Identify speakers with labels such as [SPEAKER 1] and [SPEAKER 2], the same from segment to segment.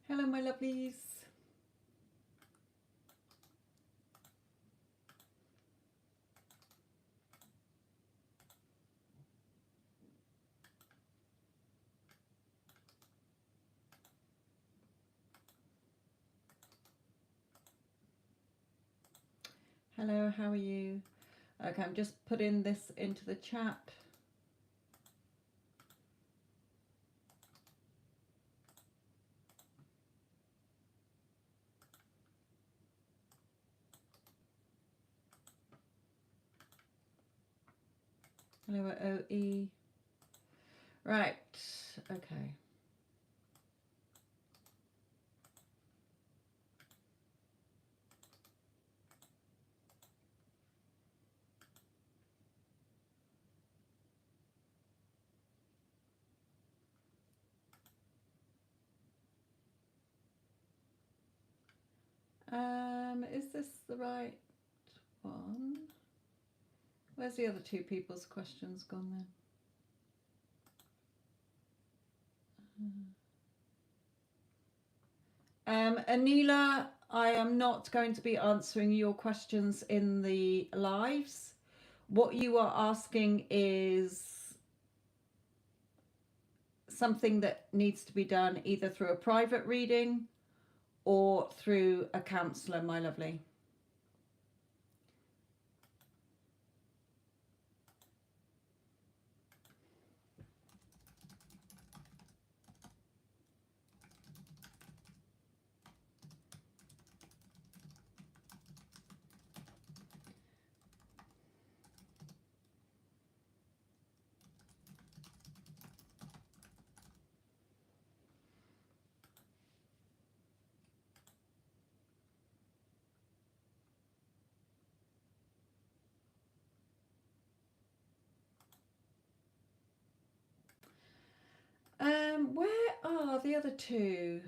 [SPEAKER 1] Hello, my lovelies. Hello, how are you? Okay, I'm just putting this into the chat. Hello, OE. Right, okay. Is this the right one? Where's the other two people's questions gone then? Anila, I am not going to be answering your questions in the lives. What you are asking is something that needs to be done either through a private reading or through a counsellor, my lovely. Where are the other two?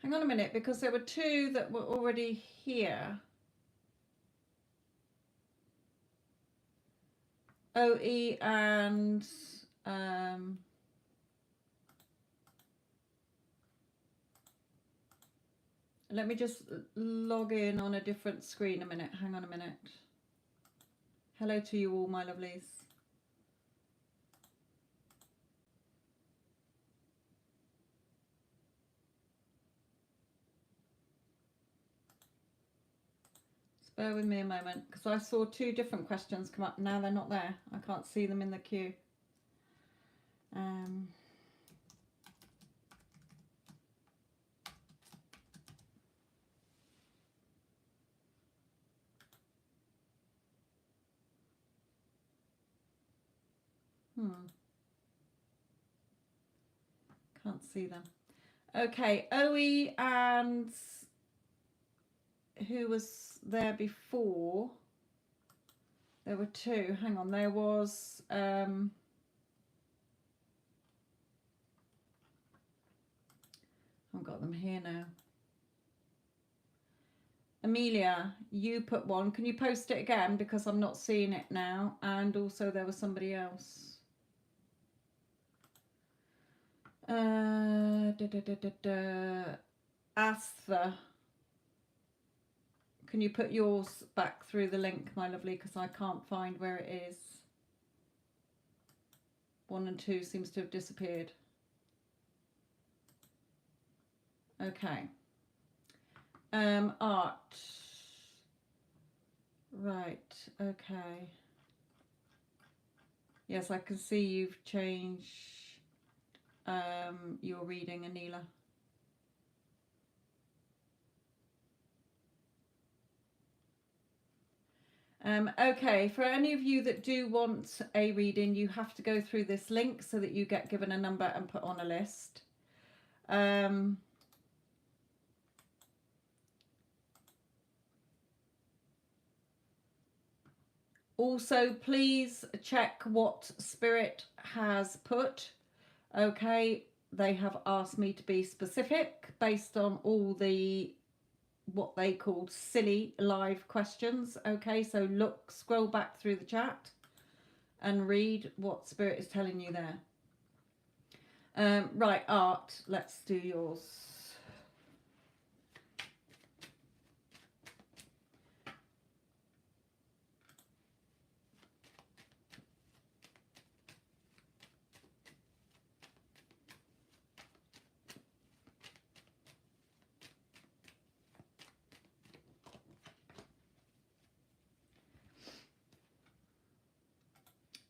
[SPEAKER 1] Hang on a minute, because there were two that were already here. OE and let me just log in on a different screen a minute. Hang on a minute. Hello to you all, my lovelies. Just bear with me a moment, because I saw two different questions come up. Now they're not there. I can't see them in the queue. Can't see them. Okay, OE and who was there before? There were two. Hang on, there was I've got them here now. Amelia, you put one. Can you post it again, because I'm not seeing it now? And also there was somebody else. Astha. Can you put yours back through the link, my lovely, because I can't find where it is. 1 and 2 seems to have disappeared. Okay. Art. Right, okay. Yes, I can see you've changed your reading, Anila. Okay, for any of you that do want a reading, you have to go through this link so that you get given a number and put on a list. Also, please check what Spirit has put. Okay, they have asked me to be specific based on all the what they called silly live questions. Okay, so scroll back through the chat and read what Spirit is telling you there. Right, Art, let's do yours.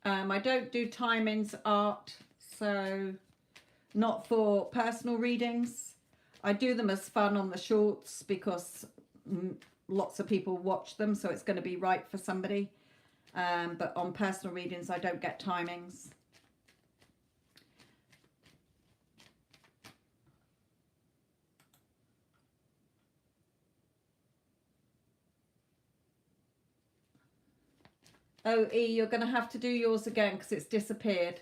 [SPEAKER 1] I don't do timings, Art, so not for personal readings. I do them as fun on the shorts because lots of people watch them, so it's going to be right for somebody. But on personal readings, I don't get timings. Oh, E, you're going to have to do yours again because it's disappeared.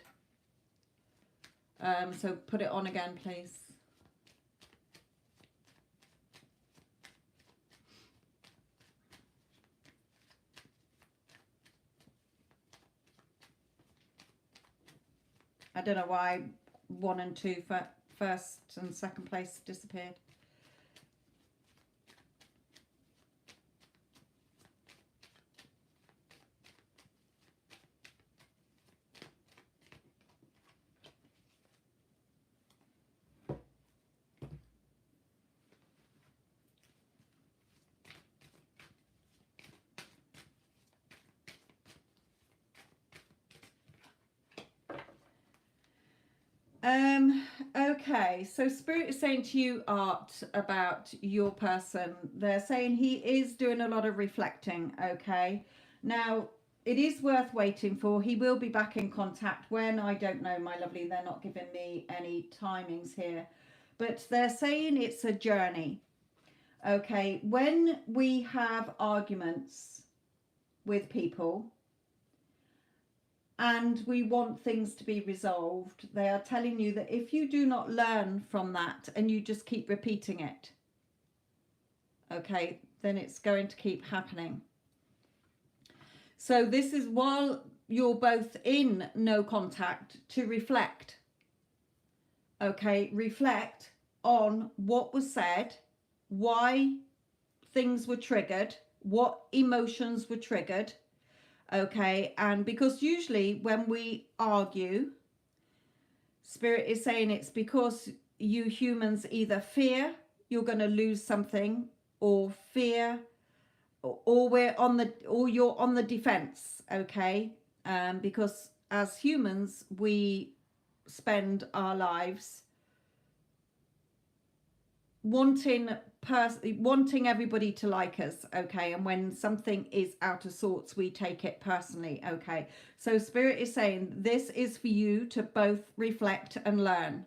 [SPEAKER 1] So put it on again, please. I don't know why 1 and 2 for first and second place disappeared. Okay, so Spirit is saying to you, Art, about your person. They're saying he is doing a lot of reflecting, okay? Now, it is worth waiting for. He will be back in contact when, I don't know, my lovely. They're not giving me any timings here. But they're saying it's a journey, okay? When we have arguments with people, and we want things to be resolved, they are telling you that if you do not learn from that and you just keep repeating it, okay, then it's going to keep happening. So this is while you're both in no contact to reflect, okay, reflect on what was said, why things were triggered, what emotions were triggered. Okay, and because usually when we argue, Spirit is saying it's because you humans either fear you're going to lose something, or fear, or you're on the defense. Okay, because as humans we spend our lives wanting everybody to like us, okay, and when something is out of sorts we take it personally, okay. So Spirit is saying this is for you to both reflect and learn,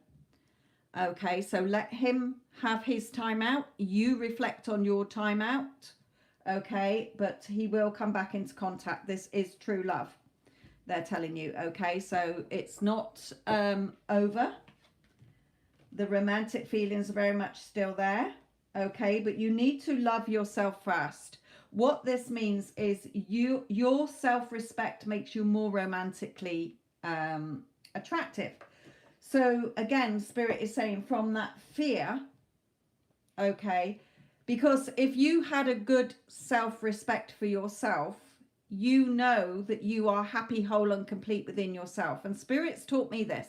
[SPEAKER 1] okay. So let him have his time out, you reflect on your time out, okay, but he will come back into contact. This is true love, they're telling you, okay. So it's not over. The romantic feelings are very much still there, okay, but you need to love yourself first. What this means is your self-respect makes you more romantically attractive. So again, Spirit is saying from that fear, okay, because if you had a good self-respect for yourself, you know that you are happy, whole and complete within yourself. And Spirit's taught me this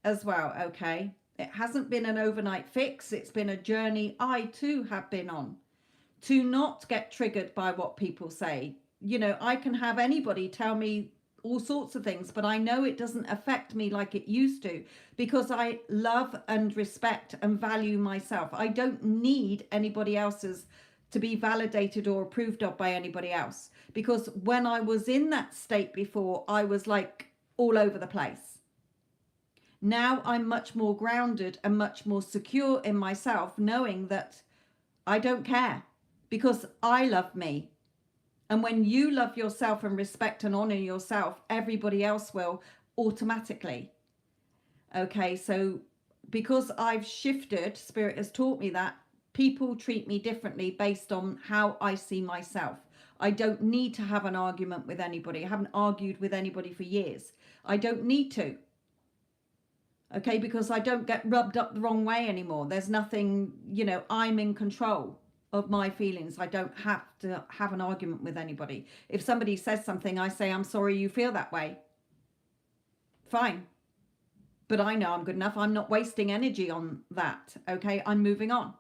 [SPEAKER 1] as well, okay. It hasn't been an overnight fix. It's been a journey I too have been on to not get triggered by what people say. You know, I can have anybody tell me all sorts of things, but I know it doesn't affect me like it used to because I love and respect and value myself. I don't need anybody else's to be validated or approved of by anybody else, because when I was in that state before, I was like all over the place. Now I'm much more grounded and much more secure in myself, knowing that I don't care because I love me. And when you love yourself and respect and honor yourself, everybody else will automatically. Okay, so because I've shifted, Spirit has taught me that people treat me differently based on how I see myself. I don't need to have an argument with anybody. I haven't argued with anybody for years. I don't need to. Okay, because I don't get rubbed up the wrong way anymore. There's nothing, you know, I'm in control of my feelings. I don't have to have an argument with anybody. If somebody says something, I say, I'm sorry you feel that way. Fine. But I know I'm good enough. I'm not wasting energy on that. Okay, I'm moving on.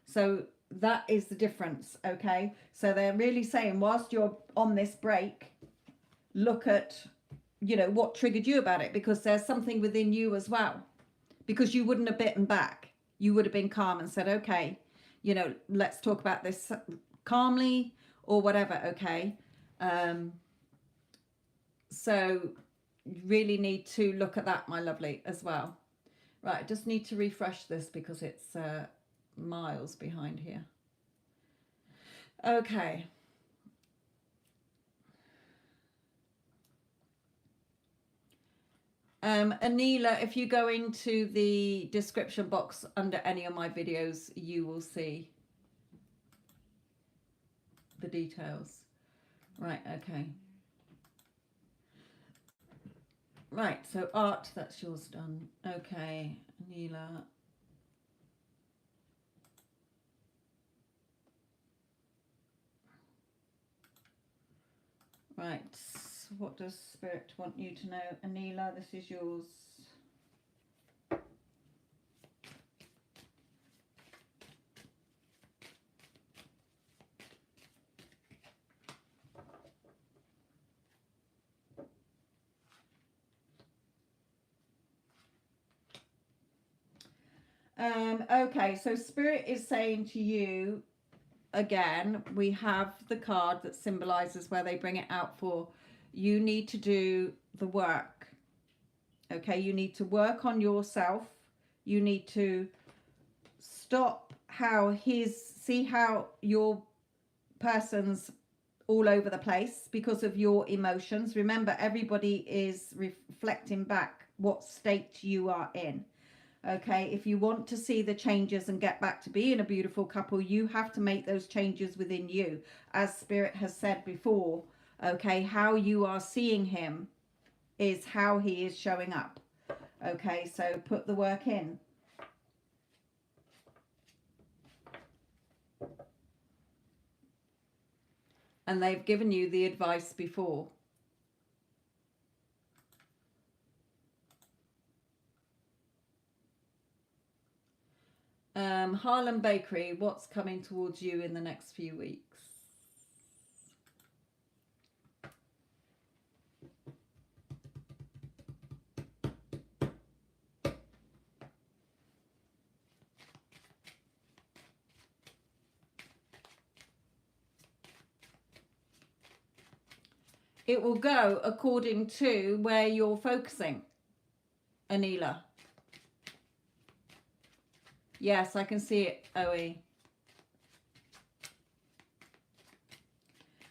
[SPEAKER 1] So that is the difference. Okay, so they're really saying, whilst you're on this break, look at, you know, what triggered you about it, because there's something within you as well, because you wouldn't have bitten back. You would have been calm and said, okay, you know, let's talk about this calmly or whatever. Okay. So you really need to look at that, my lovely, as well. Right. I just need to refresh this because it's miles behind here. Okay. Anila, if you go into the description box under any of my videos, you will see the details. Right, okay. Right, so art, that's yours done. Okay, Anila. Right, what does Spirit want you to know? Anila, this is yours. Okay, so Spirit is saying to you, again, we have the card that symbolizes where they bring it out for. You need to do the work. Okay, you need to work on yourself. You need to stop see how your person's all over the place because of your emotions. Remember, everybody is reflecting back what state you are in. Okay, if you want to see the changes and get back to being a beautiful couple, you have to make those changes within you. As Spirit has said before, okay, how you are seeing him is how he is showing up. Okay, so put the work in. And they've given you the advice before. Harlem Bakery, what's coming towards you in the next few weeks? It will go according to where you're focusing, Anila. Yes, I can see it, OE.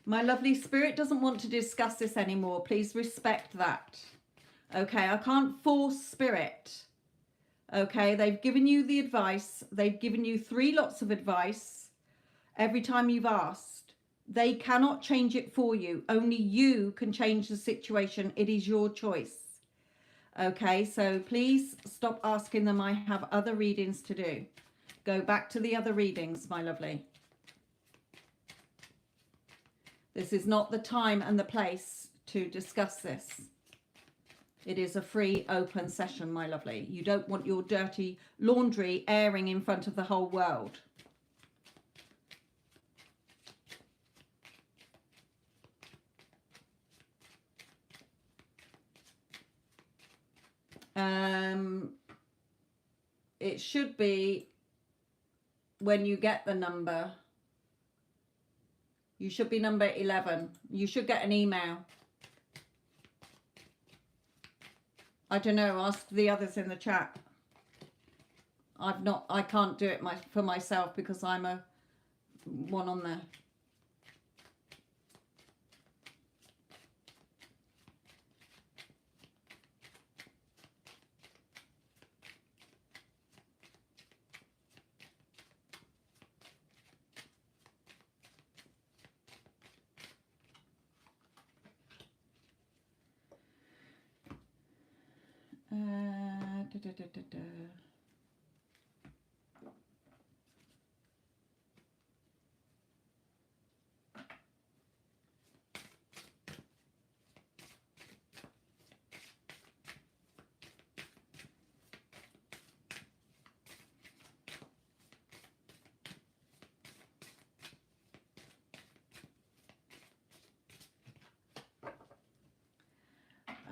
[SPEAKER 1] My lovely, Spirit doesn't want to discuss this anymore. Please respect that. Okay, I can't force Spirit. Okay, they've given you the advice. They've given you 3 lots of advice every time you've asked. They cannot change it for you. Only you can change the situation. It is your choice. Okay, so please stop asking them. I have other readings to do. Go back to the other readings, my lovely. This is not the time and the place to discuss this. It is a free, open session, my lovely. You don't want your dirty laundry airing in front of the whole world. It should be when you get the number. You should be number 11. You should get an email. I don't know. Ask the others in the chat. I can't do it for myself because I'm a one on there.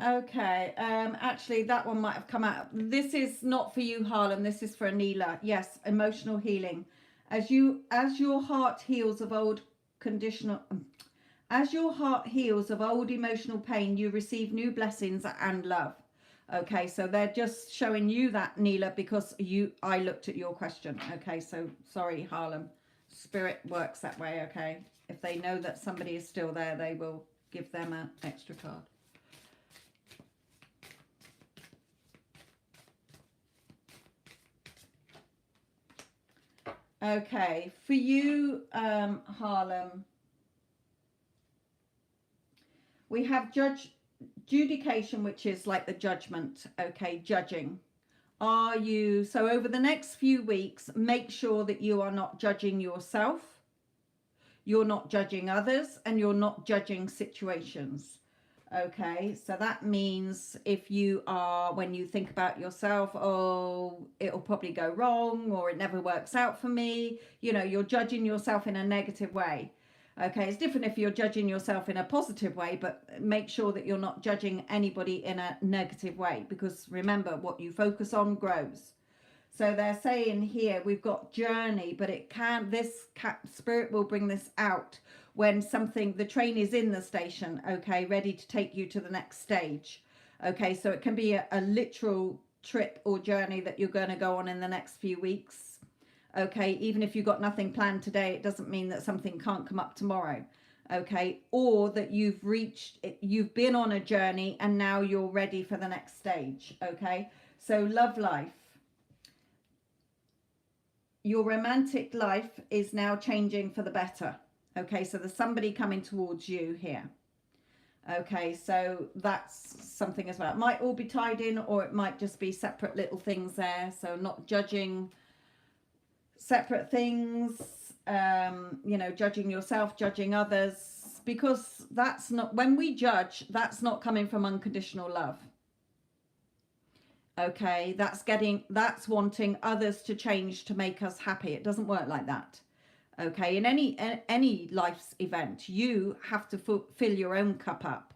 [SPEAKER 1] Okay, actually that one might have come out. This is not for you, Harlem. This is for Anila. Yes, emotional healing. As your heart heals of old conditional, as your heart heals of old emotional pain, you receive new blessings and love. Okay, so they're just showing you that, Neela, because I looked at your question. Okay, so sorry, Harlem. Spirit works that way. Okay, if they know that somebody is still there, they will give them an extra card. Okay, for you, Harlem, we have judication, which is like the judgment. Okay, judging. Are you, so over the next few weeks, make sure that you are not judging yourself, you're not judging others, and you're not judging situations. Okay, so that means if you are, when you think about yourself, oh, it'll probably go wrong, or it never works out for me, you know, you're judging yourself in a negative way. Okay, it's different if you're judging yourself in a positive way, but make sure that you're not judging anybody in a negative way, because remember, what you focus on grows. So they're saying here, we've got journey, but it can, this spirit will bring this out when something, the train is in the station, okay, ready to take you to the next stage. Okay, so it can be a literal trip or journey that you're going to go on in the next few weeks. Okay, even if you've got nothing planned today, it doesn't mean that something can't come up tomorrow. Okay, or that you've been on a journey and now you're ready for the next stage. Okay, so love life. Your romantic life is now changing for the better. Okay, so there's somebody coming towards you here. Okay, so that's something as well. It might all be tied in, or it might just be separate little things there. So not judging separate things, you know, judging yourself, judging others, because that's not, when we judge, that's not coming from unconditional love. Okay, that's wanting others to change to make us happy. It doesn't work like that. Okay, in any life's event, you have to fill your own cup up.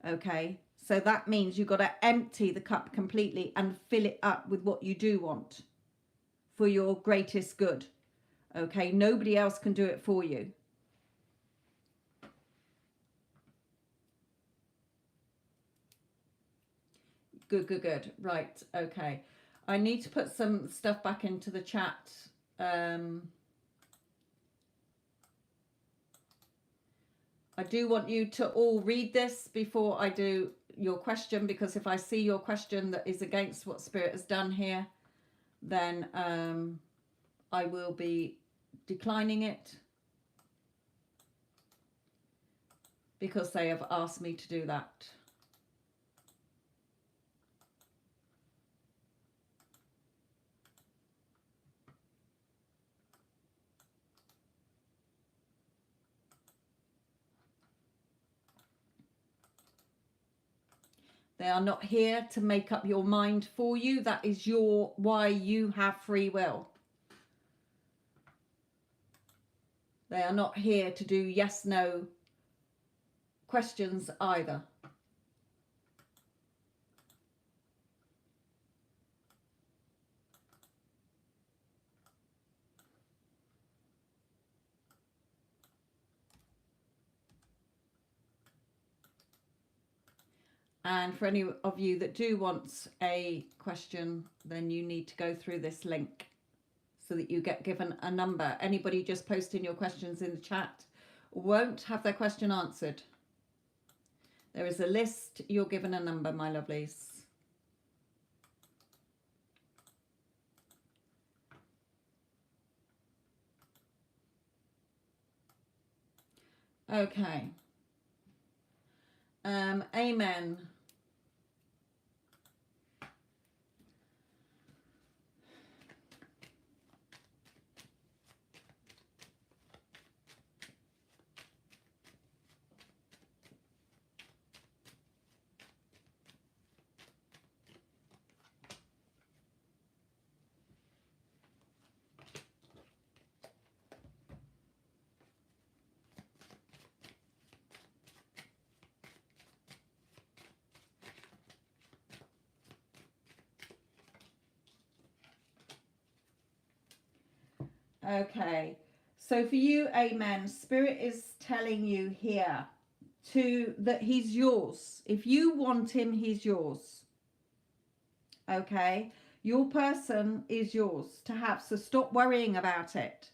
[SPEAKER 1] Okay, so that means you've got to empty the cup completely and fill it up with what you do want for your greatest good. Okay, nobody else can do it for you. Good. Right, okay. I need to put some stuff back into the chat. I do want you to all read this before I do your question, because if I see your question that is against what Spirit has done here, then I will be declining it, because they have asked me to do that. They are not here to make up your mind for you. That is why you have free will. They are not here to do yes, no questions either. And for any of you that do want a question, then you need to go through this link so that you get given a number. Anybody just posting your questions in the chat won't have their question answered. There is a list, you're given a number, my lovelies. Okay. Amen. Okay. So for you, amen, Spirit is telling you here that he's yours. If you want him, he's yours. Okay. Your person is yours to have. So stop worrying about it.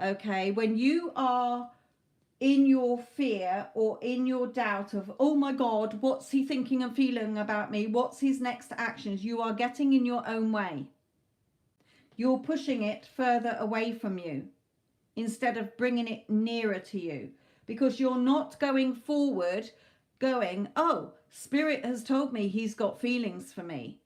[SPEAKER 1] Okay. When you are in your fear or in your doubt of, oh my God, what's he thinking and feeling about me? What's his next actions? You are getting in your own way. You're pushing it further away from you instead of bringing it nearer to you, because you're not going forward going, oh, Spirit has told me he's got feelings for me.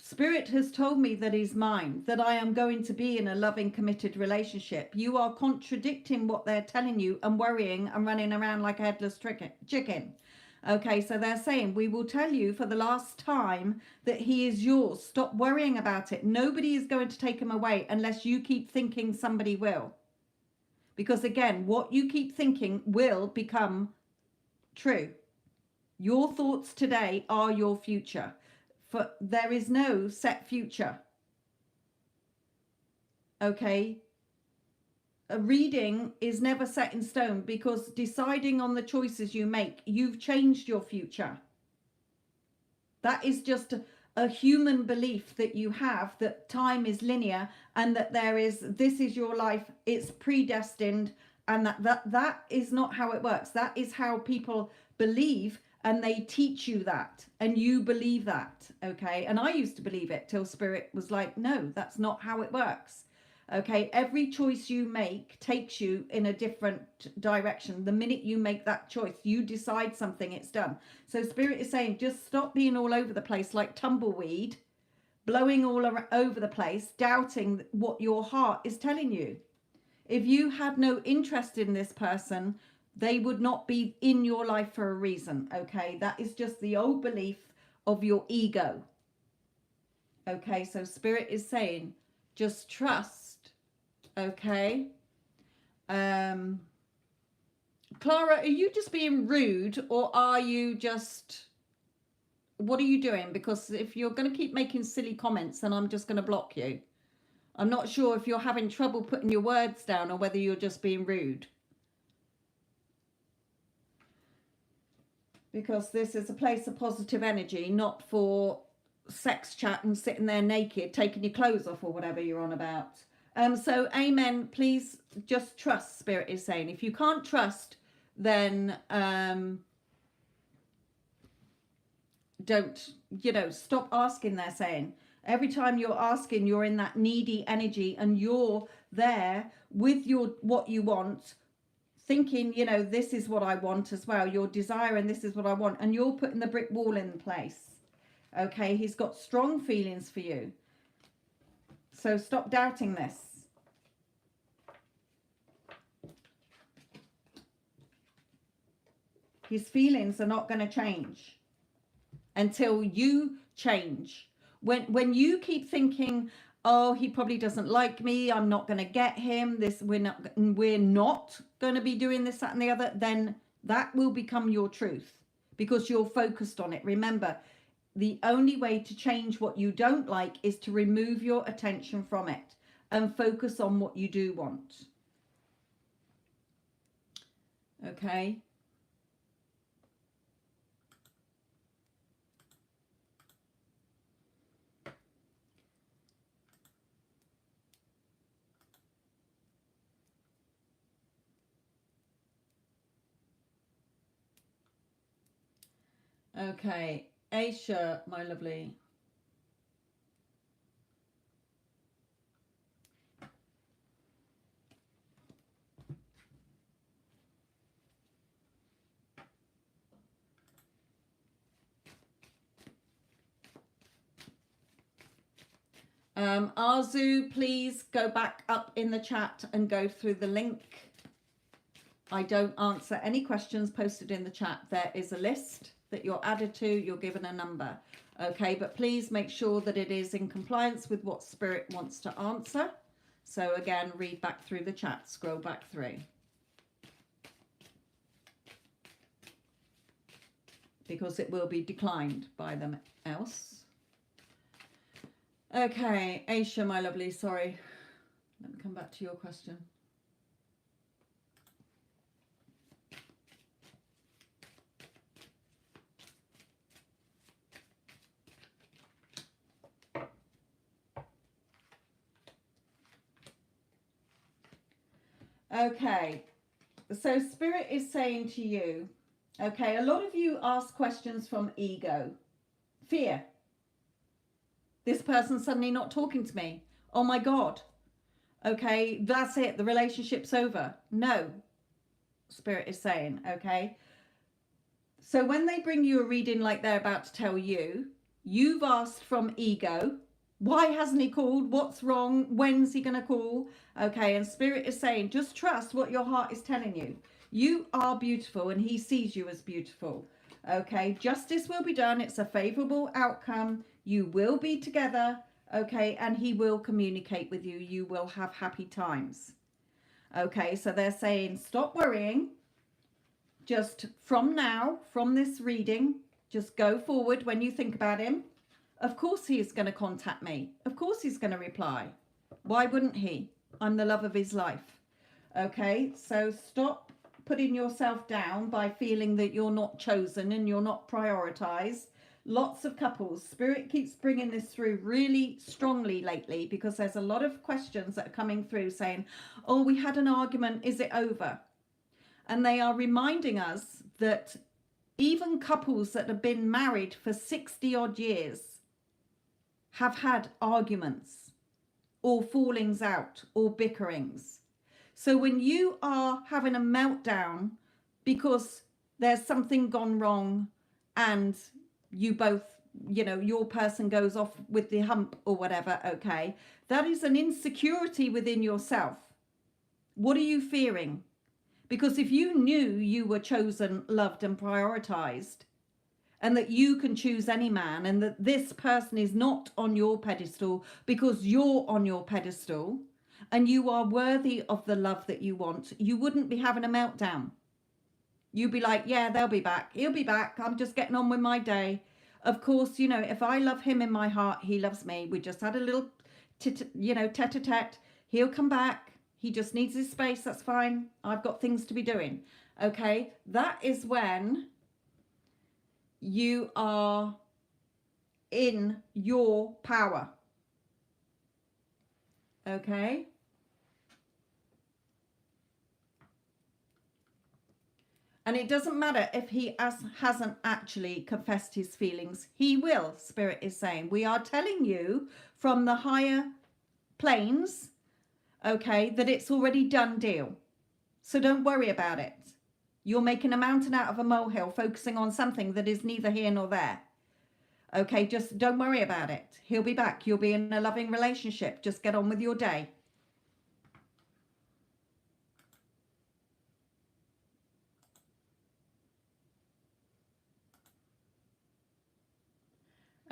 [SPEAKER 1] Spirit has told me that he's mine, that I am going to be in a loving, committed relationship. You are contradicting what they're telling you and worrying and running around like a headless chicken. Okay, so they're saying, we will tell you for the last time that he is yours. Stop worrying about it. Nobody is going to take him away unless you keep thinking somebody will. Because again, what you keep thinking will become true. Your thoughts today are your future. For there is no set future. Okay? A reading is never set in stone, because deciding on the choices you make, you've changed your future. That is just a human belief that you have, that time is linear and that this is your life, it's predestined, and that is not how it works. That is how people believe, and they teach you that, and you believe that. Okay? And I used to believe it till Spirit was like, no, that's not how it works. Okay, every choice you make takes you in a different direction. The minute you make that choice, you decide something, it's done. So Spirit is saying, just stop being all over the place like tumbleweed, blowing all over the place, doubting what your heart is telling you. If you had no interest in this person, they would not be in your life for a reason. Okay, that is just the old belief of your ego. Okay, so Spirit is saying, just trust. Okay. Clara, are you just being rude, or are you just, what are you doing? Because if you're going to keep making silly comments, then I'm just going to block you. I'm not sure if you're having trouble putting your words down or whether you're just being rude. Because this is a place of positive energy, not for sex chat and sitting there naked, taking your clothes off or whatever you're on about. So amen, please just trust, Spirit is saying. If you can't trust, then don't, stop asking, they're saying. Every time you're asking, you're in that needy energy, and you're there with what you want, thinking, this is what I want as well. Your desire, and this is what I want. And you're putting the brick wall in place. Okay, he's got strong feelings for you. So stop doubting this. His feelings are not going to change until you change. When you keep thinking, oh, he probably doesn't like me, I'm not going to get him, we're not going to be doing this, that, and the other, then that will become your truth, because you're focused on it. Remember, the only way to change what you don't like is to remove your attention from it and focus on what you do want. Okay? Okay, Aisha, my lovely. Arzu, please go back up in the chat and go through the link. I don't answer any questions posted in the chat. There is a list that you're added to, you're given a number. Okay, but please make sure that it is in compliance with what Spirit wants to answer. So again, read back through the chat, scroll back through. Because it will be declined by them else. Okay, Aisha, my lovely, sorry. come back to your question. Okay, so Spirit is saying to you, okay, a lot of you ask questions from ego, fear. This person's suddenly not talking to me. Oh my God. Okay, that's it. The relationship's over. No, Spirit is saying, okay. So when they bring you a reading like they're about to tell you, you've asked from ego, why hasn't he called? What's wrong? When's he going to call? Okay, and Spirit is saying, just trust what your heart is telling you. You are beautiful and he sees you as beautiful. Okay, justice will be done. It's a favorable outcome. You will be together. Okay, and he will communicate with you. You will have happy times. Okay, so they're saying, stop worrying. Just from now, from this reading, just go forward when you think about him. Of course he is going to contact me. Of course he's going to reply. Why wouldn't he? I'm the love of his life. Okay, so stop putting yourself down by feeling that you're not chosen and you're not prioritized. Lots of couples, Spirit keeps bringing this through really strongly lately because there's a lot of questions that are coming through saying, oh, we had an argument, is it over? And they are reminding us that even couples that have been married for 60 odd years have had arguments or fallings out or bickerings. So when you are having a meltdown because there's something gone wrong and you both, you know, your person goes off with the hump or whatever, okay, that is an insecurity within yourself. What are you fearing? Because if you knew you were chosen, loved and prioritized, and that you can choose any man, and that this person is not on your pedestal because you're on your pedestal, and you are worthy of the love that you want, you wouldn't be having a meltdown. You'd be like, yeah, they'll be back. He'll be back. I'm just getting on with my day. Of course, you know, if I love him in my heart, he loves me. We just had a little, tete-a-tete. He'll come back. He just needs his space. That's fine. I've got things to be doing. Okay. That is when you are in your power. Okay. And it doesn't matter if he hasn't actually confessed his feelings. He will, Spirit is saying. We are telling you from the higher planes, okay, that it's already done deal. So don't worry about it. You're making a mountain out of a molehill, focusing on something that is neither here nor there. Okay, just don't worry about it. He'll be back. You'll be in a loving relationship. Just get on with your day.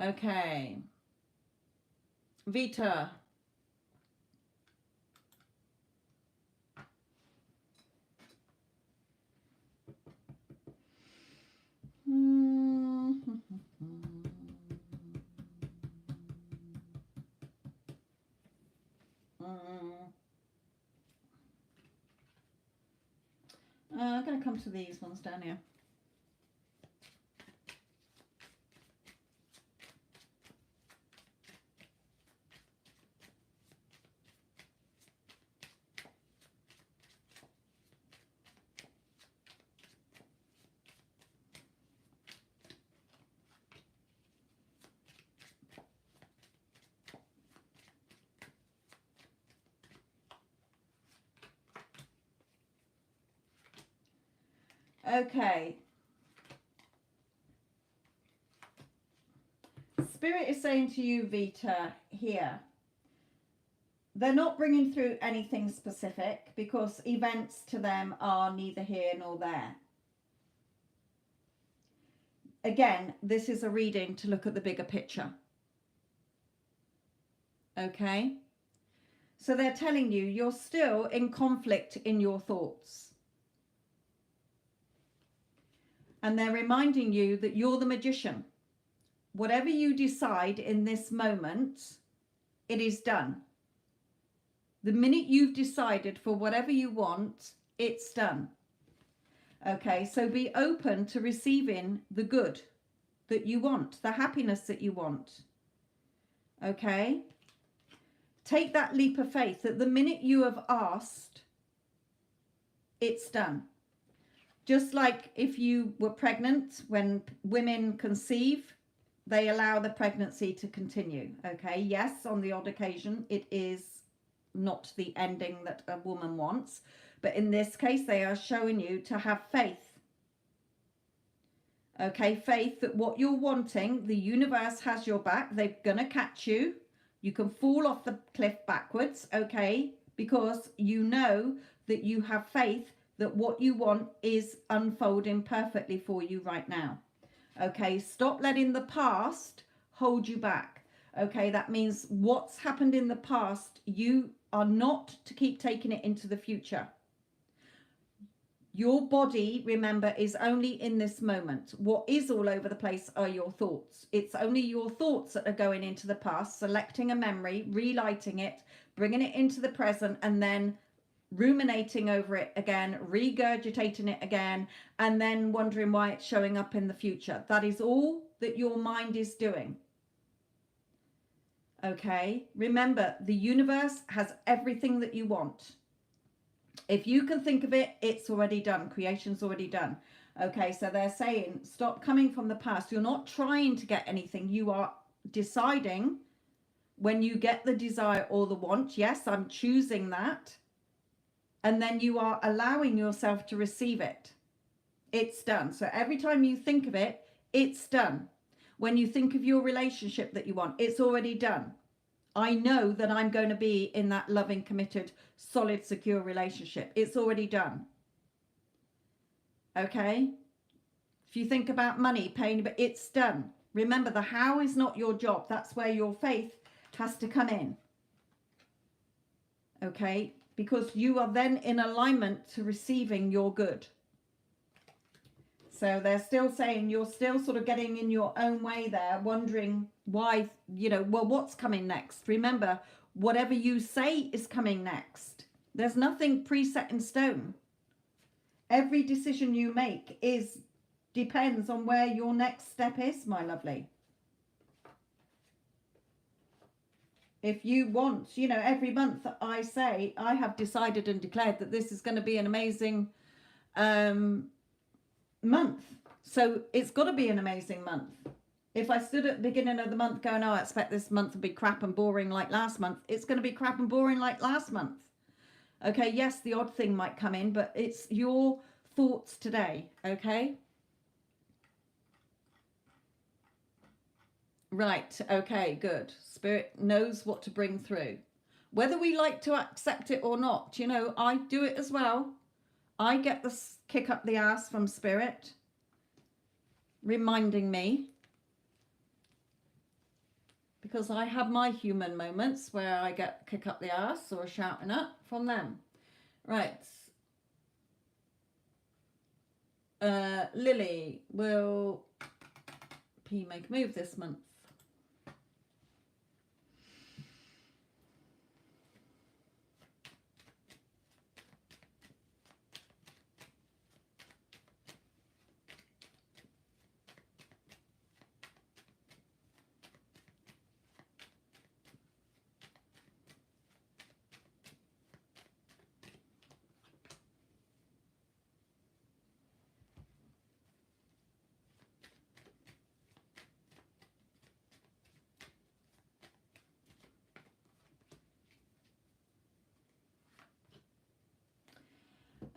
[SPEAKER 1] Okay. Vita. I'm going to come to these ones down here. Okay. Spirit is saying to you, Vita, here, they're not bringing through anything specific because events to them are neither here nor there. Again, this is a reading to look at the bigger picture. Okay? So they're telling you you're still in conflict in your thoughts. And they're reminding you that you're the magician. Whatever you decide in this moment, it is done. The minute you've decided for whatever you want, it's done. Okay, so be open to receiving the good that you want, the happiness that you want. Okay? Take that leap of faith that the minute you have asked, it's done. Just like if you were pregnant, when women conceive, they allow the pregnancy to continue. Okay, yes, on the odd occasion, it is not the ending that a woman wants. But in this case, they are showing you to have faith. Okay, faith that what you're wanting, the universe has your back. They're going to catch you. You can fall off the cliff backwards, okay, because you know that you have faith that what you want is unfolding perfectly for you right now. Okay, stop letting the past hold you back. Okay, that means what's happened in the past, you are not to keep taking it into the future. Your body, remember, is only in this moment. What is all over the place are your thoughts. It's only your thoughts that are going into the past, selecting a memory, relighting it, bringing it into the present, and then ruminating over it again, regurgitating it again, and then wondering why it's showing up in the future. That is all that your mind is doing. Okay? Remember, the universe has everything that you want. If you can think of it, it's already done. Creation's already done. Okay, so they're saying stop coming from the past. You're not trying to get anything. You are deciding when you get the desire or the want. Yes, I'm choosing that. And then you are allowing yourself to receive it. It's done. So every time you think of it, it's done. When you think of your relationship that you want, it's already done. I know that I'm going to be in that loving, committed, solid, secure relationship. It's already done. Okay? If you think about money, pain, but it's done. Remember, the how is not your job. That's where your faith has to come in. Okay? Because you are then in alignment to receiving your good. So they're still saying you're still sort of getting in your own way there, wondering why, well, what's coming next? Remember, whatever you say is coming next. There's nothing preset in stone. Every decision you make depends on where your next step is, my lovely. If you want, every month I say, I have decided and declared that this is going to be an amazing month. So it's got to be an amazing month. If I stood at the beginning of the month going, I expect this month to be crap and boring like last month, it's going to be crap and boring like last month. Okay, yes, the odd thing might come in, but it's your thoughts today, okay? Right, okay, good. Spirit knows what to bring through. Whether we like to accept it or not, I do it as well. I get the kick up the ass from Spirit, reminding me, because I have my human moments where I get kick up the ass or shouting up from them. Right. Lily, will P make a move this month?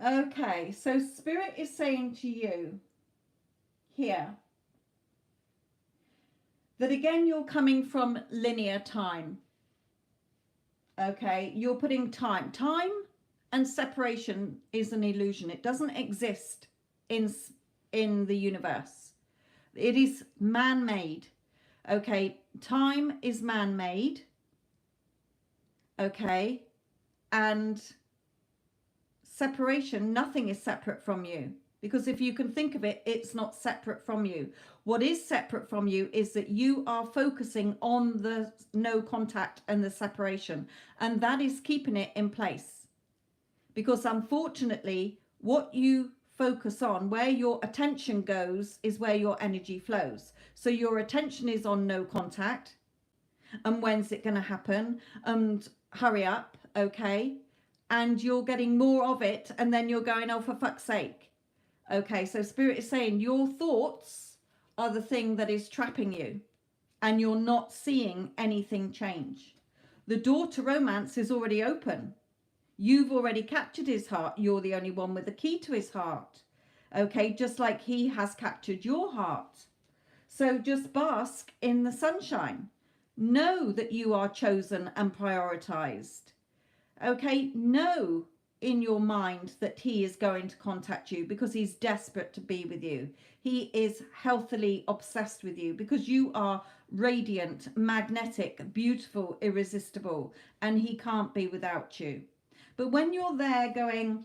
[SPEAKER 1] Okay, so Spirit is saying to you here that again you're coming from linear time. Okay, you're putting time and separation is an illusion. It doesn't exist in the universe. It is man-made. Okay, time is man-made. Okay, and separation, nothing is separate from you. Because if you can think of it, it's not separate from you. What is separate from you is that you are focusing on the no contact and the separation, and that is keeping it in place. Because unfortunately, what you focus on, where your attention goes, is where your energy flows. So your attention is on no contact, and when's it going to happen, and hurry up, okay? And you're getting more of it, and then you're going, oh, for fuck's sake. Okay, so Spirit is saying your thoughts are the thing that is trapping you, and you're not seeing anything change. The door to romance is already open. You've already captured his heart. You're the only one with the key to his heart. Okay, just like he has captured your heart. So just bask in the sunshine. Know that you are chosen and prioritized. Okay, know in your mind that he is going to contact you because he's desperate to be with you. He is healthily obsessed with you because you are radiant, magnetic, beautiful, irresistible, and he can't be without you. But when you're there going,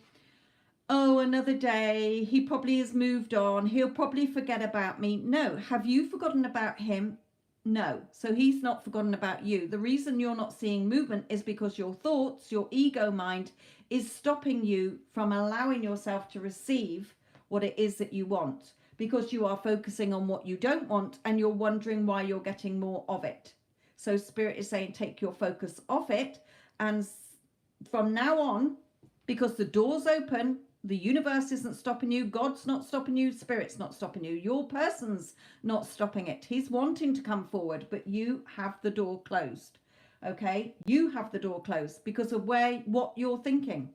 [SPEAKER 1] oh, another day, he probably has moved on, he'll probably forget about me. No. Have you forgotten about him? No. So he's not forgotten about you. The reason you're not seeing movement is because your thoughts, your ego mind, is stopping you from allowing yourself to receive what it is that you want, because you are focusing on what you don't want and you're wondering why you're getting more of it. So Spirit is saying take your focus off it, and from now on, because the door's open, the universe isn't stopping you, God's not stopping you, Spirit's not stopping you, your person's not stopping it. He's wanting to come forward, but you have the door closed. Okay, you have the door closed because of what you're thinking.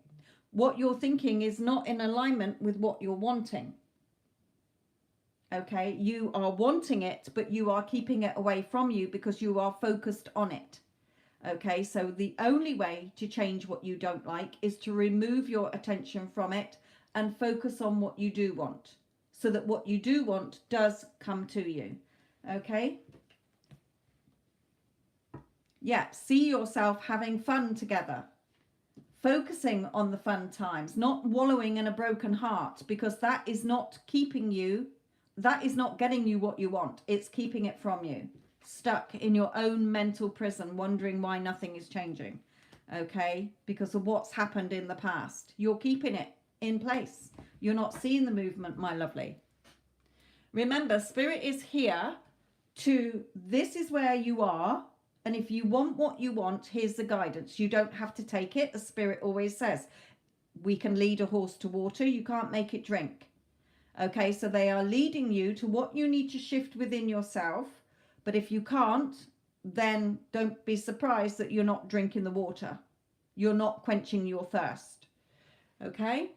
[SPEAKER 1] What you're thinking is not in alignment with what you're wanting. Okay, you are wanting it, but you are keeping it away from you because you are focused on it. Okay, so the only way to change what you don't like is to remove your attention from it and focus on what you do want, so that what you do want does come to you. Okay? Yeah, see yourself having fun together, focusing on the fun times, not wallowing in a broken heart, because that is not keeping you, that is not getting you what you want. It's keeping it from you. Stuck in your own mental prison, wondering why nothing is changing. Okay, because of what's happened in the past. You're keeping it in place. You're not seeing the movement, my lovely. Remember, Spirit is here to, this is where you are, and if you want what you want, here's the guidance. You don't have to take it. The Spirit always says, we can lead a horse to water, you can't make it drink. Okay, so they are leading you to what you need to shift within yourself. But if you can't, then don't be surprised that you're not drinking the water. You're not quenching your thirst. Okay?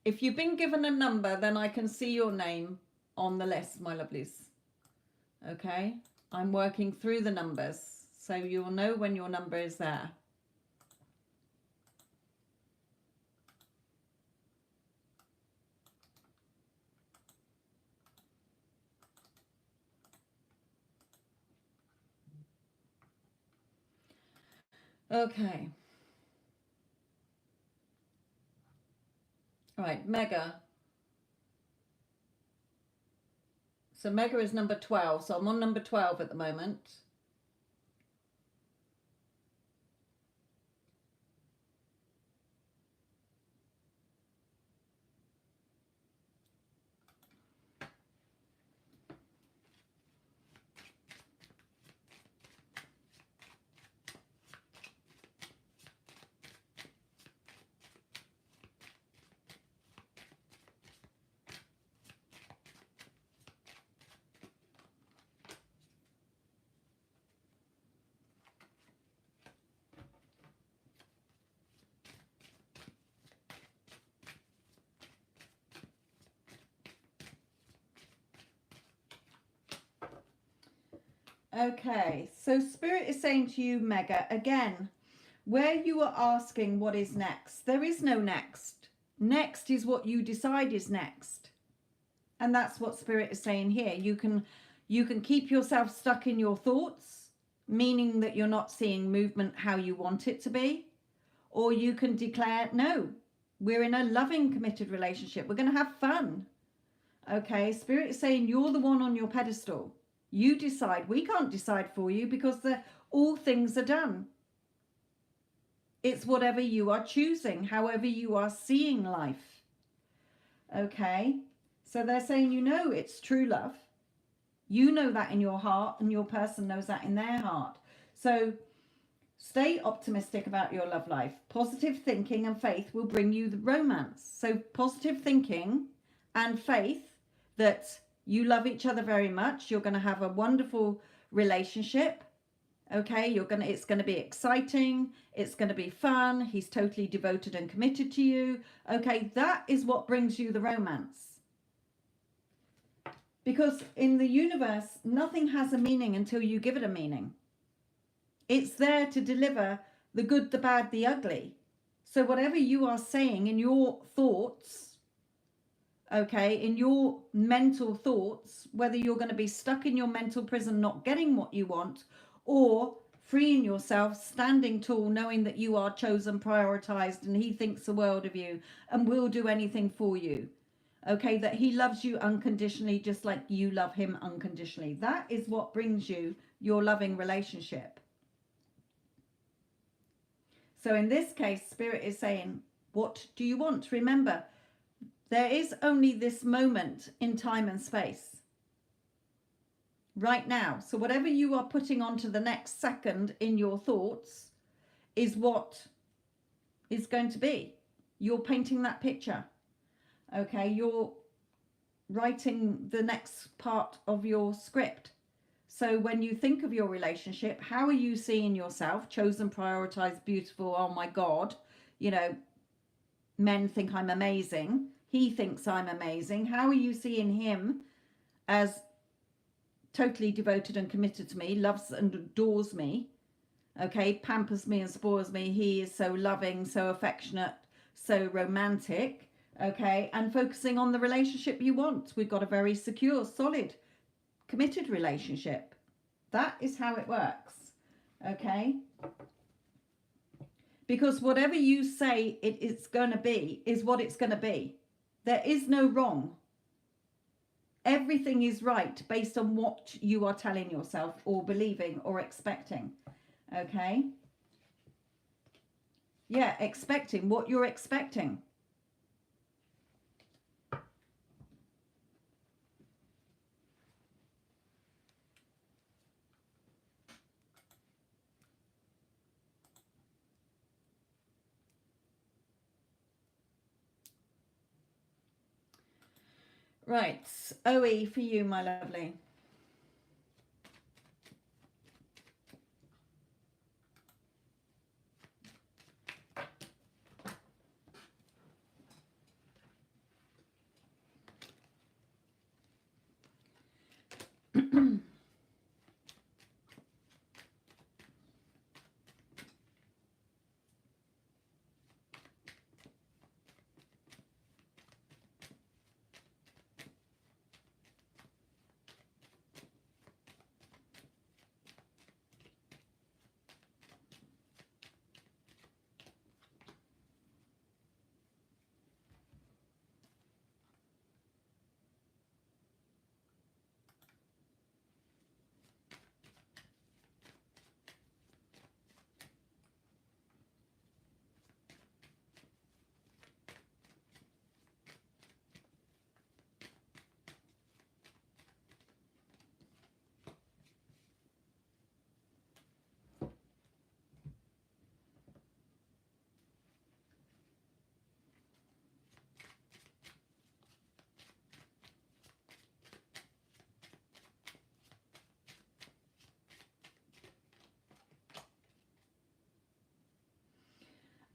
[SPEAKER 1] If you've been given a number, then I can see your name on the list, my lovelies. Okay? I'm working through the numbers, so you'll know when your number is there. Okay. All right, Mega. So Mega is number 12. So I'm on number 12 at the moment. Okay, so Spirit is saying to you, Mega, again, where you are asking what is next, there is no next. Next is what you decide is next. And that's what Spirit is saying here. You can keep yourself stuck in your thoughts, meaning that you're not seeing movement how you want it to be. Or you can declare, no, we're in a loving, committed relationship. We're going to have fun. Okay, Spirit is saying you're the one on your pedestal. You decide. We can't decide for you because all things are done. It's whatever you are choosing, however you are seeing life. Okay, so they're saying, you know, it's true love. You know that in your heart, and your person knows that in their heart. So stay optimistic about your love life. Positive thinking and faith will bring you the romance. So positive thinking and faith that you love each other very much. You're going to have a wonderful relationship. Okay, it's going to be exciting. It's going to be fun. He's totally devoted and committed to you. Okay, that is what brings you the romance. Because in the universe, nothing has a meaning until you give it a meaning. It's there to deliver the good, the bad, the ugly. So whatever you are saying in your thoughts, okay, in your mental thoughts, whether you're going to be stuck in your mental prison not getting what you want, or freeing yourself, standing tall, knowing that you are chosen, prioritized, and he thinks the world of you and will do anything for you. Okay, that he loves you unconditionally, just like you love him unconditionally. That is what brings you your loving relationship. So in this case, Spirit is saying, what do you want? Remember, there is only this moment in time and space. Right now. So whatever you are putting onto the next second in your thoughts is what is going to be. You're painting that picture. Okay, you're writing the next part of your script. So when you think of your relationship, how are you seeing yourself? Chosen, prioritized, beautiful, oh my God. You know, men think I'm amazing. He thinks I'm amazing. How are you seeing him as totally devoted and committed to me, loves and adores me, okay, pampers me and spoils me. He is so loving, so affectionate, so romantic, okay, and focusing on the relationship you want. We've got a very secure, solid, committed relationship. That is how it works, okay? Because whatever you say it's going to be is what it's going to be. There is no wrong. Everything is right based on what you are telling yourself or believing or expecting. Okay? Yeah, expecting what you're expecting. Right, OE for you, my lovely.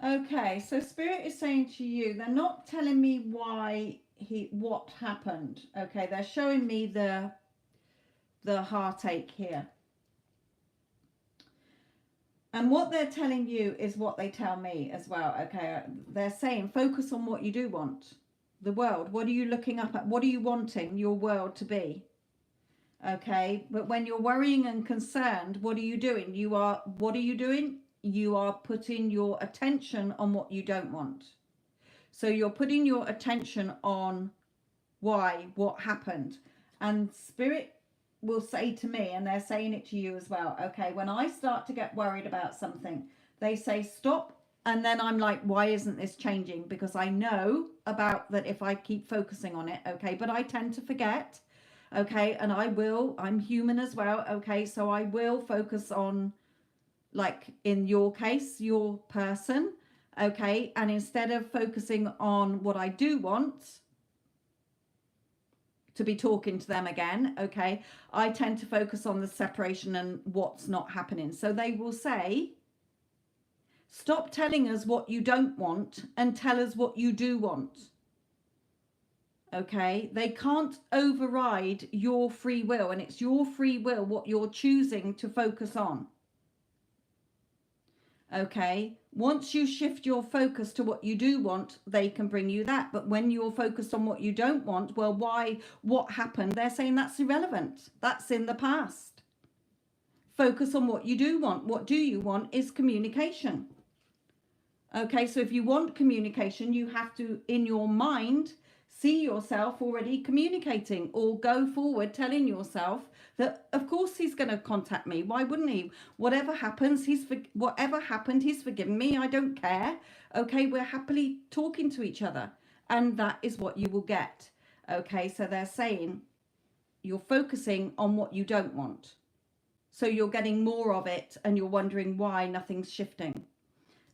[SPEAKER 1] Okay, so Spirit is saying to you, they're not telling me what happened. Okay, they're showing me the heartache here. And what they're telling you is what they tell me as well. Okay, they're saying focus on what you do want. The world. What are you looking up at? What are you wanting your world to be? Okay, but when you're worrying and concerned, what are you doing? What are you doing? You are putting your attention on what you don't want. So you're putting your attention on why, what happened. And spirit will say to me, and they're saying it to you as well, okay, when I start to get worried about something, they say stop. And then I'm like, why isn't this changing? Because I know about that if I keep focusing on it, okay, but I tend to forget, okay, and I'm human as well, okay, so I will focus on, like in your case, your person, okay, and instead of focusing on what I do want, to be talking to them again, okay, I tend to focus on the separation and what's not happening. So they will say, stop telling us what you don't want and tell us what you do want. Okay, they can't override your free will, and it's your free will what you're choosing to focus on. Okay, once you shift your focus to what you do want, they can bring you that. But when you're focused on what you don't want, well, why, what happened? They're saying that's irrelevant. That's in the past. Focus on what you do want. What do you want is communication. Okay, so if you want communication, you have to, in your mind, see yourself already communicating, or go forward telling yourself that of course he's going to contact me. Why wouldn't he? Whatever happens, whatever happened, he's forgiven me. I don't care. Okay, we're happily talking to each other, and that is what you will get. Okay, so they're saying you're focusing on what you don't want, so you're getting more of it, and you're wondering why nothing's shifting.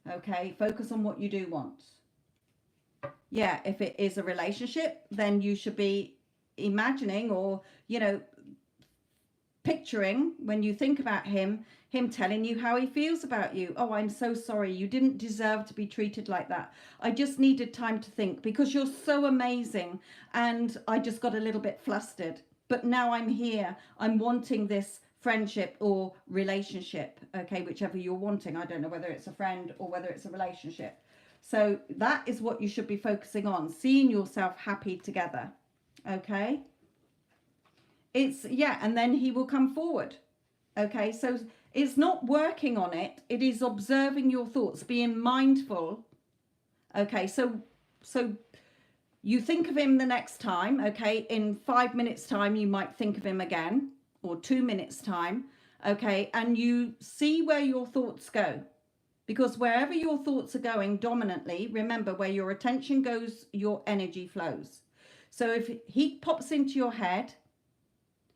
[SPEAKER 1] Okay, focus on what you do want. Yeah, if it is a relationship, then you should be imagining, or, you know, picturing, when you think about him telling you how he feels about you. Oh, I'm so sorry. You didn't deserve to be treated like that. I just needed time to think because you're so amazing. And I just got a little bit flustered. But now I'm here. I'm wanting this friendship or relationship. Okay, whichever you're wanting. I don't know whether it's a friend or whether it's a relationship. So that is what you should be focusing on. Seeing yourself happy together. Okay. It's, yeah, and then he will come forward. Okay, so it's not working on it. It is observing your thoughts, being mindful. Okay, so you think of him the next time. Okay, in 5 minutes time, you might think of him again, or 2 minutes time. Okay, and you see where your thoughts go. Because wherever your thoughts are going dominantly, remember, where your attention goes, your energy flows. So if he pops into your head,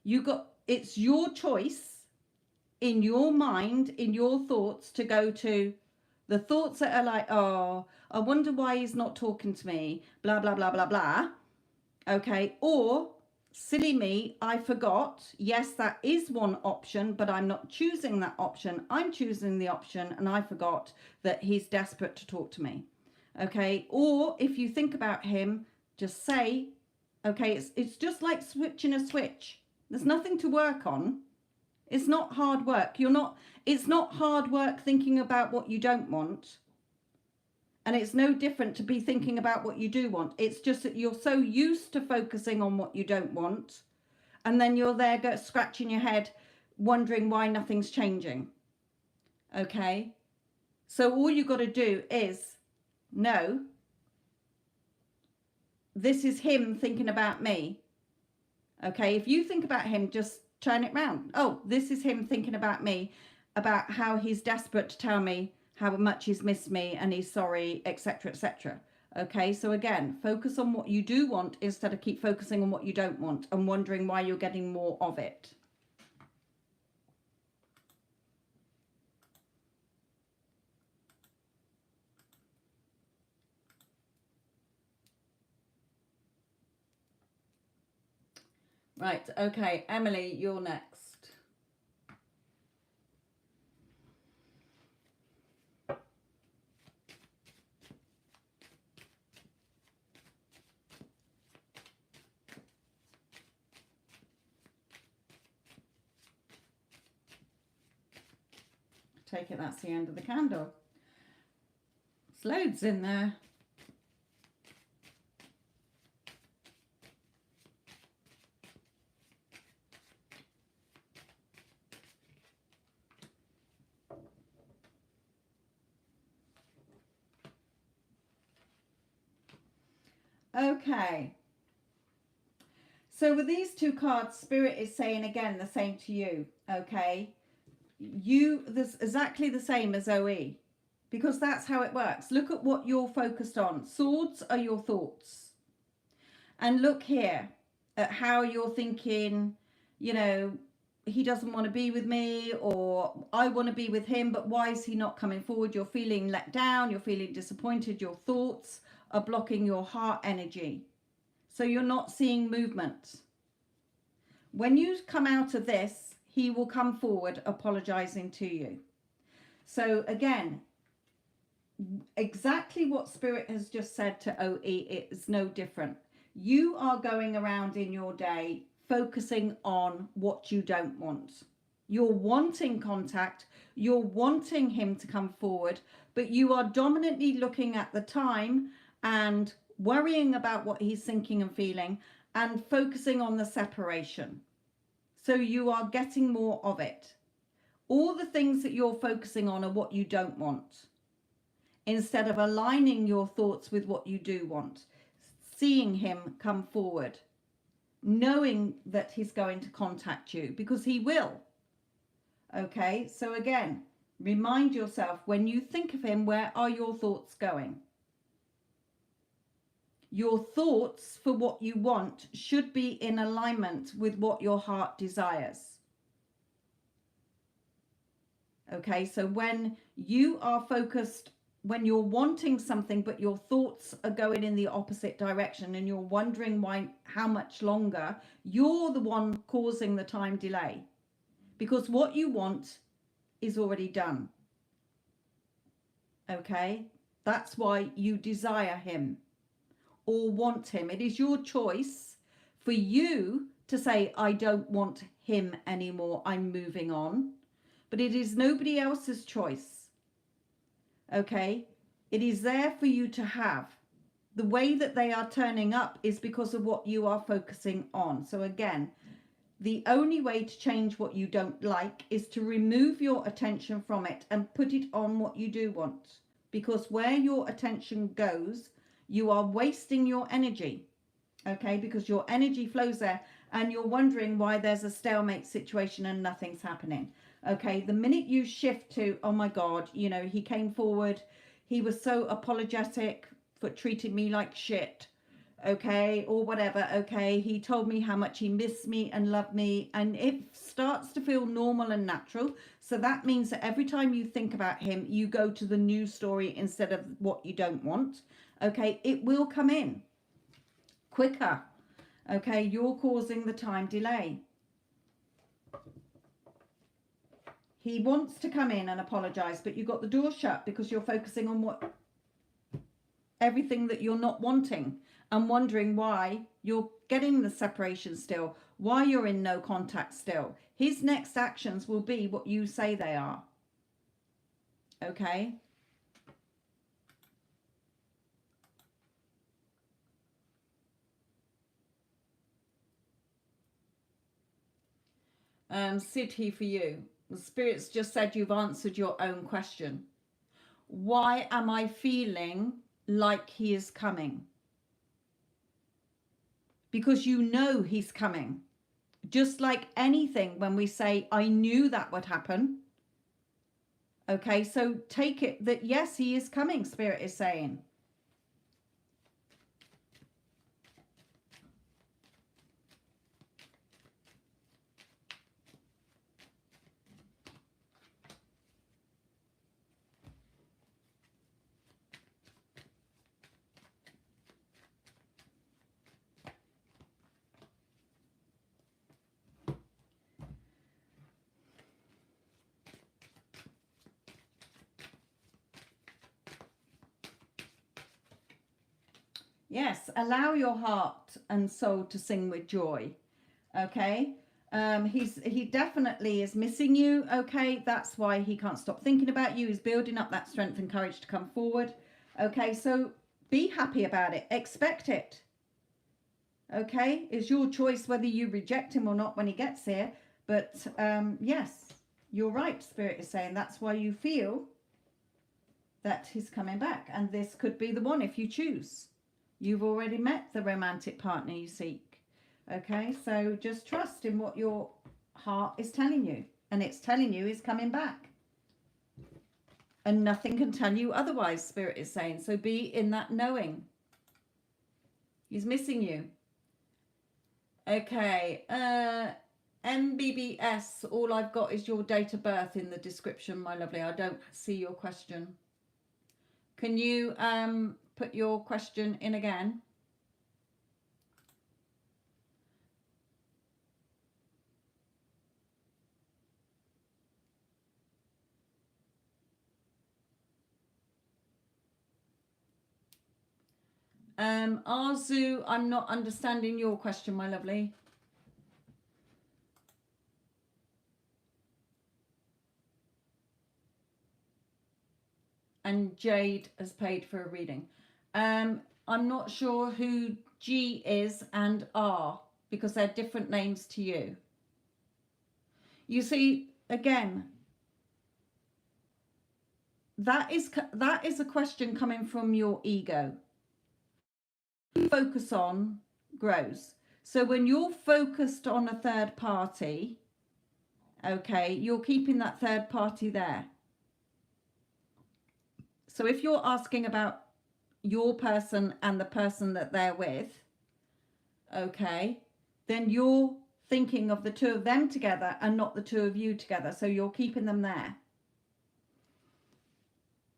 [SPEAKER 1] it's your choice in your mind, in your thoughts, to go to the thoughts that are like, oh, I wonder why he's not talking to me, blah, blah, blah, blah, blah. Okay, or silly me, I forgot. Yes, that is one option, but I'm not choosing that option. I'm choosing the option, and I forgot that he's desperate to talk to me. Okay, or if you think about him, just say, okay, it's just like switching a switch. There's nothing to work on. It's not hard work. It's not hard work thinking about what you don't want. And it's no different to be thinking about what you do want. It's just that you're so used to focusing on what you don't want. And then you're there scratching your head, wondering why nothing's changing. Okay? So all you got to do is know, this is him thinking about me. Okay, if you think about him, just turn it round. Oh, this is him thinking about me, about how he's desperate to tell me how much he's missed me and he's sorry, etc., etc. Okay, so again, focus on what you do want instead of keep focusing on what you don't want and wondering why you're getting more of it. Right, okay, Emily, you're next. take it that's the end of the candle. There's loads in there. Okay. So with these two cards, Spirit is saying again the same to you, okay? This exactly the same as OE, because that's how it works. Look at what you're focused on. Swords are your thoughts. And look here at how you're thinking, you know, he doesn't want to be with me, or I want to be with him, but why is he not coming forward? You're feeling let down. You're feeling disappointed. Your thoughts are blocking your heart energy. So you're not seeing movement. When you come out of this, he will come forward apologizing to you. So again, exactly what Spirit has just said to OE, it is no different. You are going around in your day focusing on what you don't want. You're wanting contact, you're wanting him to come forward, but you are dominantly looking at the time and worrying about what he's thinking and feeling and focusing on the separation. So you are getting more of it. All the things that you're focusing on are what you don't want, instead of aligning your thoughts with what you do want, seeing him come forward, knowing that he's going to contact you, because he will. Okay, so again, remind yourself, when you think of him, where are your thoughts going? Your thoughts for what you want should be in alignment with what your heart desires. Okay, so when you are focused, when you're wanting something, but your thoughts are going in the opposite direction and you're wondering why, how much longer, you're the one causing the time delay, because what you want is already done. Okay, that's why you desire him or want him. It is your choice for you to say, I don't want him anymore, I'm moving on. But it is nobody else's choice. Okay, it is there for you to have. The way that they are turning up is because of what you are focusing on. So again, the only way to change what you don't like is to remove your attention from it and put it on what you do want. Because where your attention goes, you are wasting your energy. Okay, because your energy flows there and you're wondering why there's a stalemate situation and nothing's happening. Okay, the minute you shift to, oh my God, you know, he came forward, he was so apologetic for treating me like shit, okay, or whatever, okay, he told me how much he missed me and loved me, and it starts to feel normal and natural. So that means that every time you think about him, you go to the new story instead of what you don't want. Okay, it will come in quicker. Okay, you're causing the time delay. He wants to come in and apologize, but you've got the door shut because you're focusing on everything that you're not wanting and wondering why you're getting the separation still, why you're in no contact still. His next actions will be what you say they are. Okay? Siddhi, for you, the Spirit's just said you've answered your own question. Why am I feeling like he is coming? Because you know he's coming. Just like anything, when we say, I knew that would happen. Okay, so take it that yes, he is coming, Spirit is saying. Yes, allow your heart and soul to sing with joy. Okay, He definitely is missing you. Okay, that's why he can't stop thinking about you. He's building up that strength and courage to come forward. Okay, so be happy about it. Expect it. Okay, it's your choice whether you reject him or not when he gets here. But yes, you're right. Spirit is saying that's why you feel that he's coming back, and this could be the one if you choose. You've already met the romantic partner you seek. Okay, so just trust in what your heart is telling you, and it's telling you he's coming back, and nothing can tell you otherwise. Spirit is saying, so be in that knowing. He's missing you. Okay, MBBS, all I've got is your date of birth in the description, my lovely. I don't see your question. Can you put your question in again? Arzu, I'm not understanding your question, my lovely. And Jade has paid for a reading. I'm not sure who G is and R, because they're different names to you. You see, again, that is a question coming from your ego. You focus on grows. So when you're focused on a third party, okay, you're keeping that third party there. So if you're asking about your person and the person that they're with, okay, then you're thinking of the two of them together and not the two of you together. So you're keeping them there.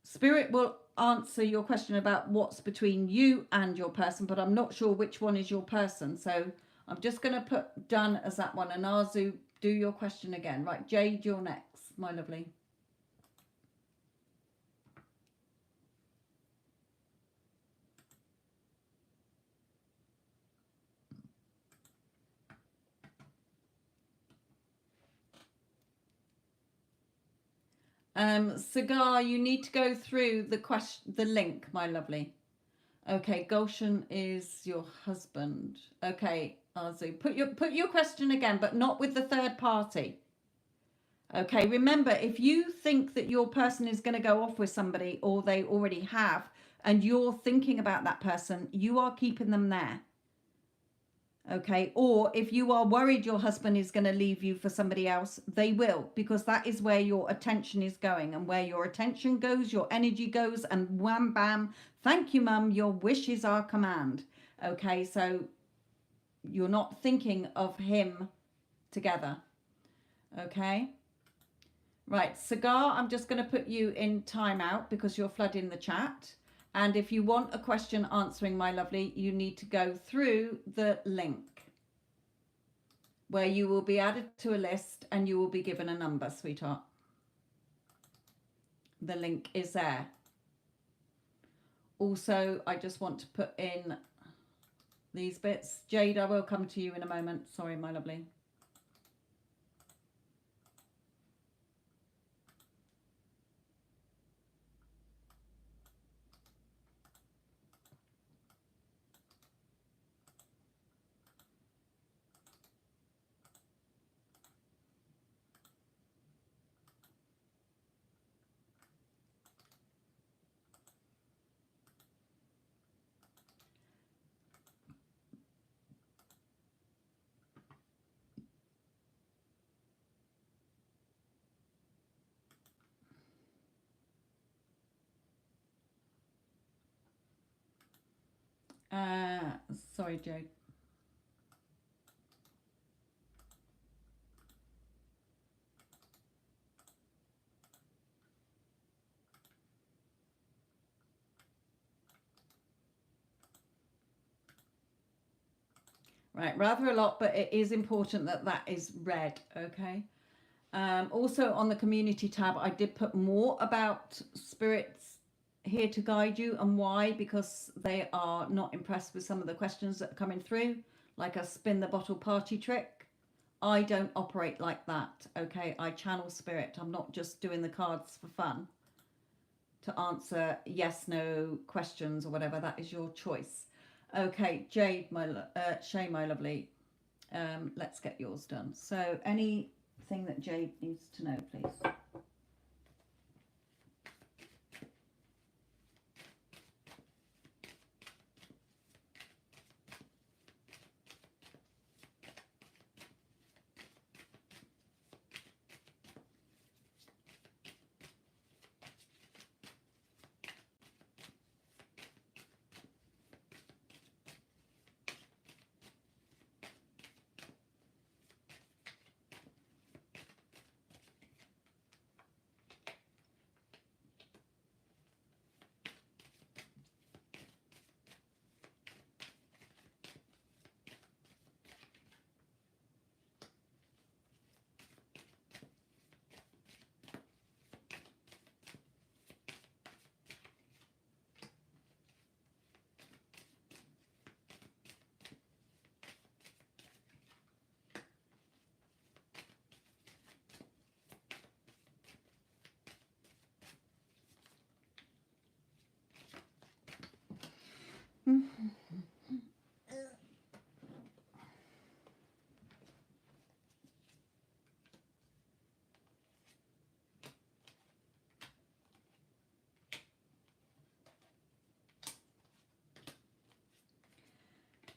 [SPEAKER 1] Spirit will answer your question about what's between you and your person, but I'm not sure which one is your person. So I'm just going to put done as that one. And Arzu, do your question again. Right, Jade, you're next, my lovely. Cigar, you need to go through the link, my lovely. Okay, Gulshan is your husband. Okay, Arzu, put your question again, but not with the third party. Okay, remember, if you think that your person is going to go off with somebody, or they already have, and you're thinking about that person, you are keeping them there. Okay, or if you are worried your husband is going to leave you for somebody else, they will, because that is where your attention is going, and where your attention goes, your energy goes, and wham bam, thank you mum, your wish is our command. Okay, so you're not thinking of him together. Okay, right, Cigar, I'm just going to put you in timeout because you're flooding the chat. And if you want a question answering, my lovely, you need to go through the link where you will be added to a list and you will be given a number, sweetheart. The link is there. Also, I just want to put in these bits. Jade, I will come to you in a moment. Sorry, my lovely. Sorry, Jade. Right, rather a lot, but it is important that that is read, okay? Also on the community tab, I did put more about spirits here to guide you and why, because they are not impressed with some of the questions that are coming through, like a spin the bottle party trick. I don't operate like that. Okay, I channel spirit. I'm not just doing the cards for fun to answer yes, no questions or whatever. That is your choice. Okay, Jade, Shay, my lovely. Let's get yours done. So anything that Jade needs to know, please.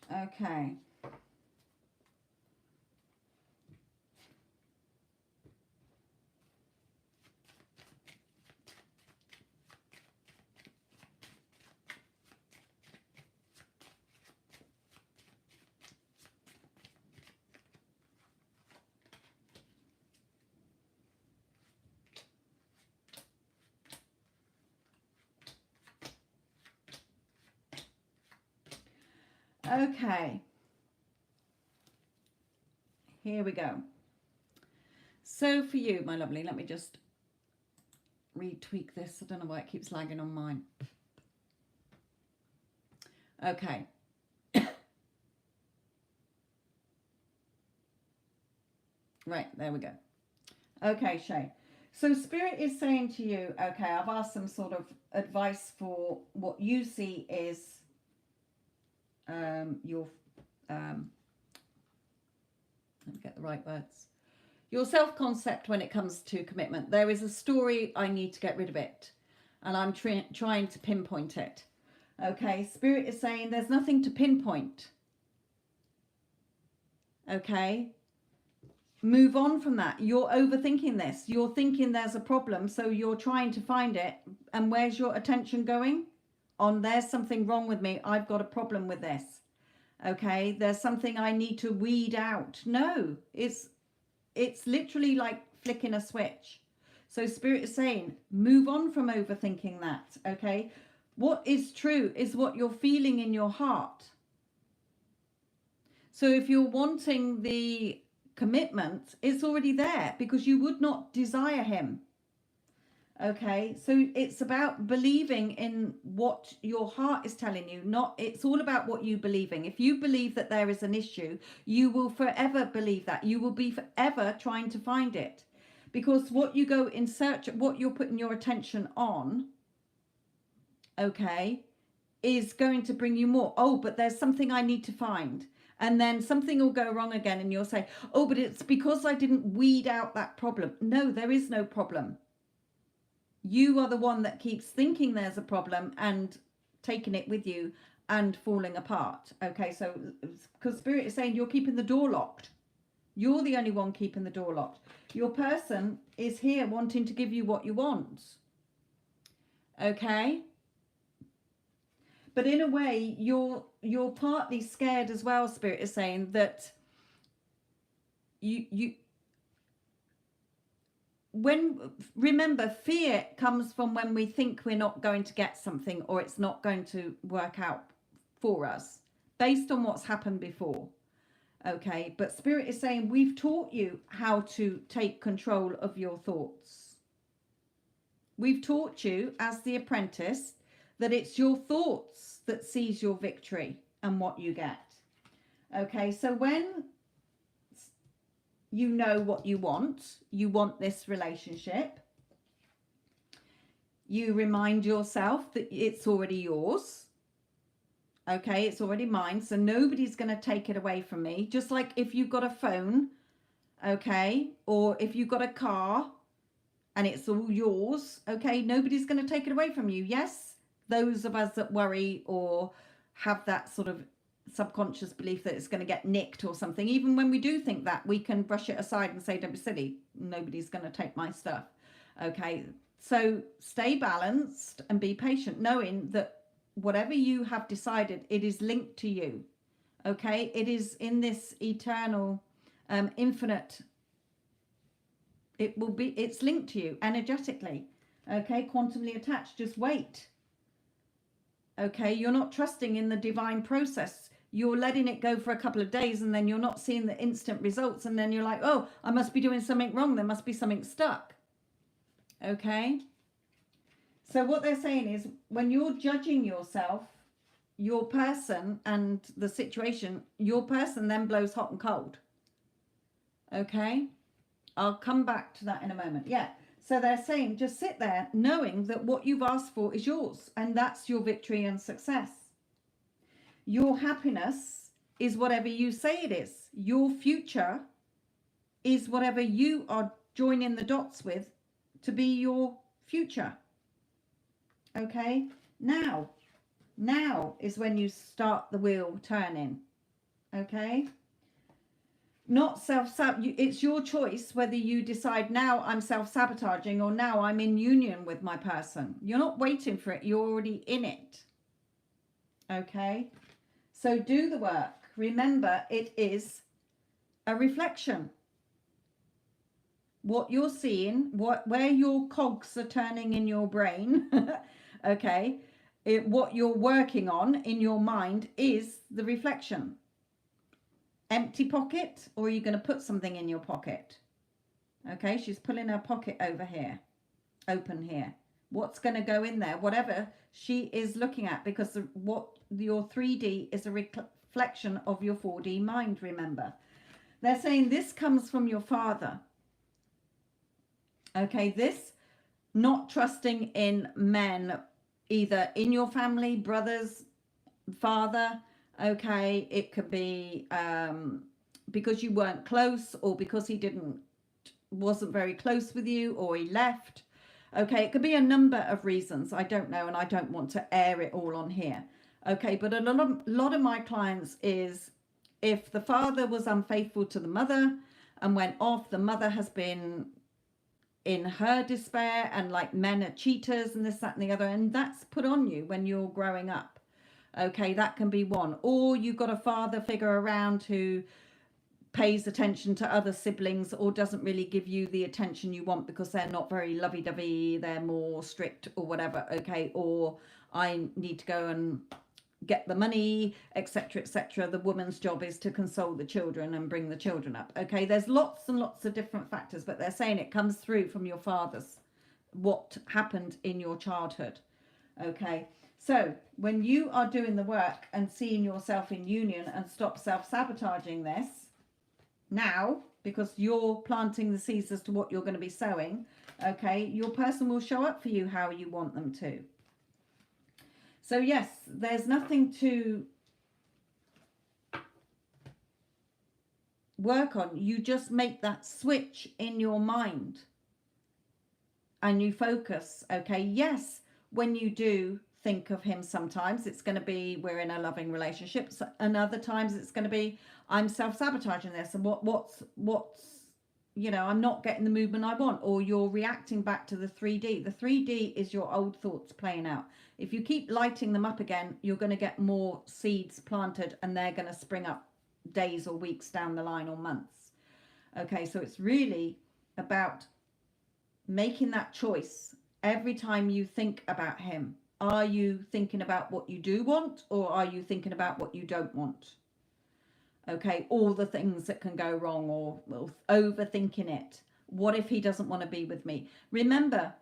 [SPEAKER 1] Okay. Okay. Here we go. So for you, my lovely, let me just retweak this. I don't know why it keeps lagging on mine. Okay. Right, there we go. Okay, Shay. So Spirit is saying to you, okay, I've asked some sort of advice for what you see is your, let me get the right words, your self-concept when it comes to commitment. There is a story, I need to get rid of it. And I'm trying to pinpoint it. Okay, Spirit is saying there's nothing to pinpoint. Okay, move on from that. You're overthinking this. You're thinking there's a problem, so you're trying to find it. And where's your attention going? On there's something wrong with me. I've got a problem with this. Okay, there's something I need to weed out. No, it's literally like flicking a switch. So Spirit is saying, move on from overthinking that. Okay, what is true is what you're feeling in your heart. So if you're wanting the commitment, it's already there because you would not desire him. Okay, so it's about believing in what your heart is telling you. It's all about what you believing. If you believe that there is an issue, you will forever believe that. You will be forever trying to find it, because what you go in search of, what you're putting your attention on, okay, is going to bring you more. Oh, but there's something I need to find. And then something will go wrong again and you'll say, oh, but it's because I didn't weed out that problem. No, there is no problem. You are the one that keeps thinking there's a problem and taking it with you and falling apart. Okay, so because Spirit is saying you're keeping the door locked. You're the only one keeping the door locked. Your person is here wanting to give you what you want. Okay? But in a way, you're partly scared as well, Spirit is saying, that remember, fear comes from when we think we're not going to get something or it's not going to work out for us based on what's happened before. Okay, but Spirit is saying we've taught you how to take control of your thoughts. We've taught you as the apprentice that it's your thoughts that seize your victory and what you get. Okay, so when you know what you want. You want this relationship. You remind yourself that it's already yours. Okay, it's already mine. So nobody's going to take it away from me. Just like if you've got a phone, okay, or if you've got a car and it's all yours, okay, nobody's going to take it away from you. Yes, those of us that worry or have that sort of subconscious belief that it's going to get nicked or something, even when we do think that, we can brush it aside and say, don't be silly, nobody's going to take my stuff. Okay, so stay balanced and be patient, knowing that whatever you have decided, it is linked to you. Okay, it is in this eternal infinite, it's linked to you energetically. Okay, quantumly attached. Just wait. Okay, you're not trusting in the divine process. You're letting it go for a couple of days, and then you're not seeing the instant results, and then you're like, oh, I must be doing something wrong, there must be something stuck. Okay, so what they're saying is, when you're judging yourself, your person and the situation, your person then blows hot and cold. Okay, I'll come back to that in a moment. Yeah, so they're saying just sit there knowing that what you've asked for is yours, and that's your victory and success. Your happiness is whatever you say it is. Your future is whatever you are joining the dots with to be your future. Okay, now is when you start the wheel turning. Okay, not it's your choice whether you decide now I'm self-sabotaging or now I'm in union with my person. You're not waiting for it, you're already in it. Okay, so do the work. Remember, it is a reflection. What you're seeing, where your cogs are turning in your brain, okay, what you're working on in your mind is the reflection. Empty pocket, or are you going to put something in your pocket? Okay, she's pulling her pocket over here, open here. What's going to go in there? Whatever she is looking at, because what your 3D is a reflection of your 4D mind, remember. They're saying this comes from your father. Okay, this not trusting in men, either in your family, brothers, father. Okay, it could be because you weren't close, or because he wasn't very close with you, or he left. Okay, it could be a number of reasons. I don't know, and I don't want to air it all on here. Okay, but a lot of my clients is if the father was unfaithful to the mother and went off, the mother has been in her despair and like men are cheaters and this, that and the other, and that's put on you when you're growing up. Okay, that can be one. Or you've got a father figure around who pays attention to other siblings or doesn't really give you the attention you want because they're not very lovey-dovey, they're more strict or whatever. Okay, or I need to go and get the money, etc., etc. The woman's job is to console the children and bring the children up. Okay, there's lots and lots of different factors, but they're saying it comes through from your father's, what happened in your childhood. Okay, so when you are doing the work and seeing yourself in union and stop self-sabotaging this now, because you're planting the seeds as to what you're going to be sowing, okay, your person will show up for you how you want them to. So yes, there's nothing to work on. You just make that switch in your mind and you focus. Okay, yes, when you do think of him, sometimes it's going to be we're in a loving relationship, and other times it's going to be I'm self-sabotaging this, and what's you know, I'm not getting the movement I want, or you're reacting back to the 3D. The 3D is your old thoughts playing out. If you keep lighting them up again, you're going to get more seeds planted, and they're going to spring up days or weeks down the line, or months. Okay, so it's really about making that choice every time you think about him. Are you thinking about what you do want, or are you thinking about what you don't want? Okay, all the things that can go wrong, or overthinking it. What if he doesn't want to be with me? Remember,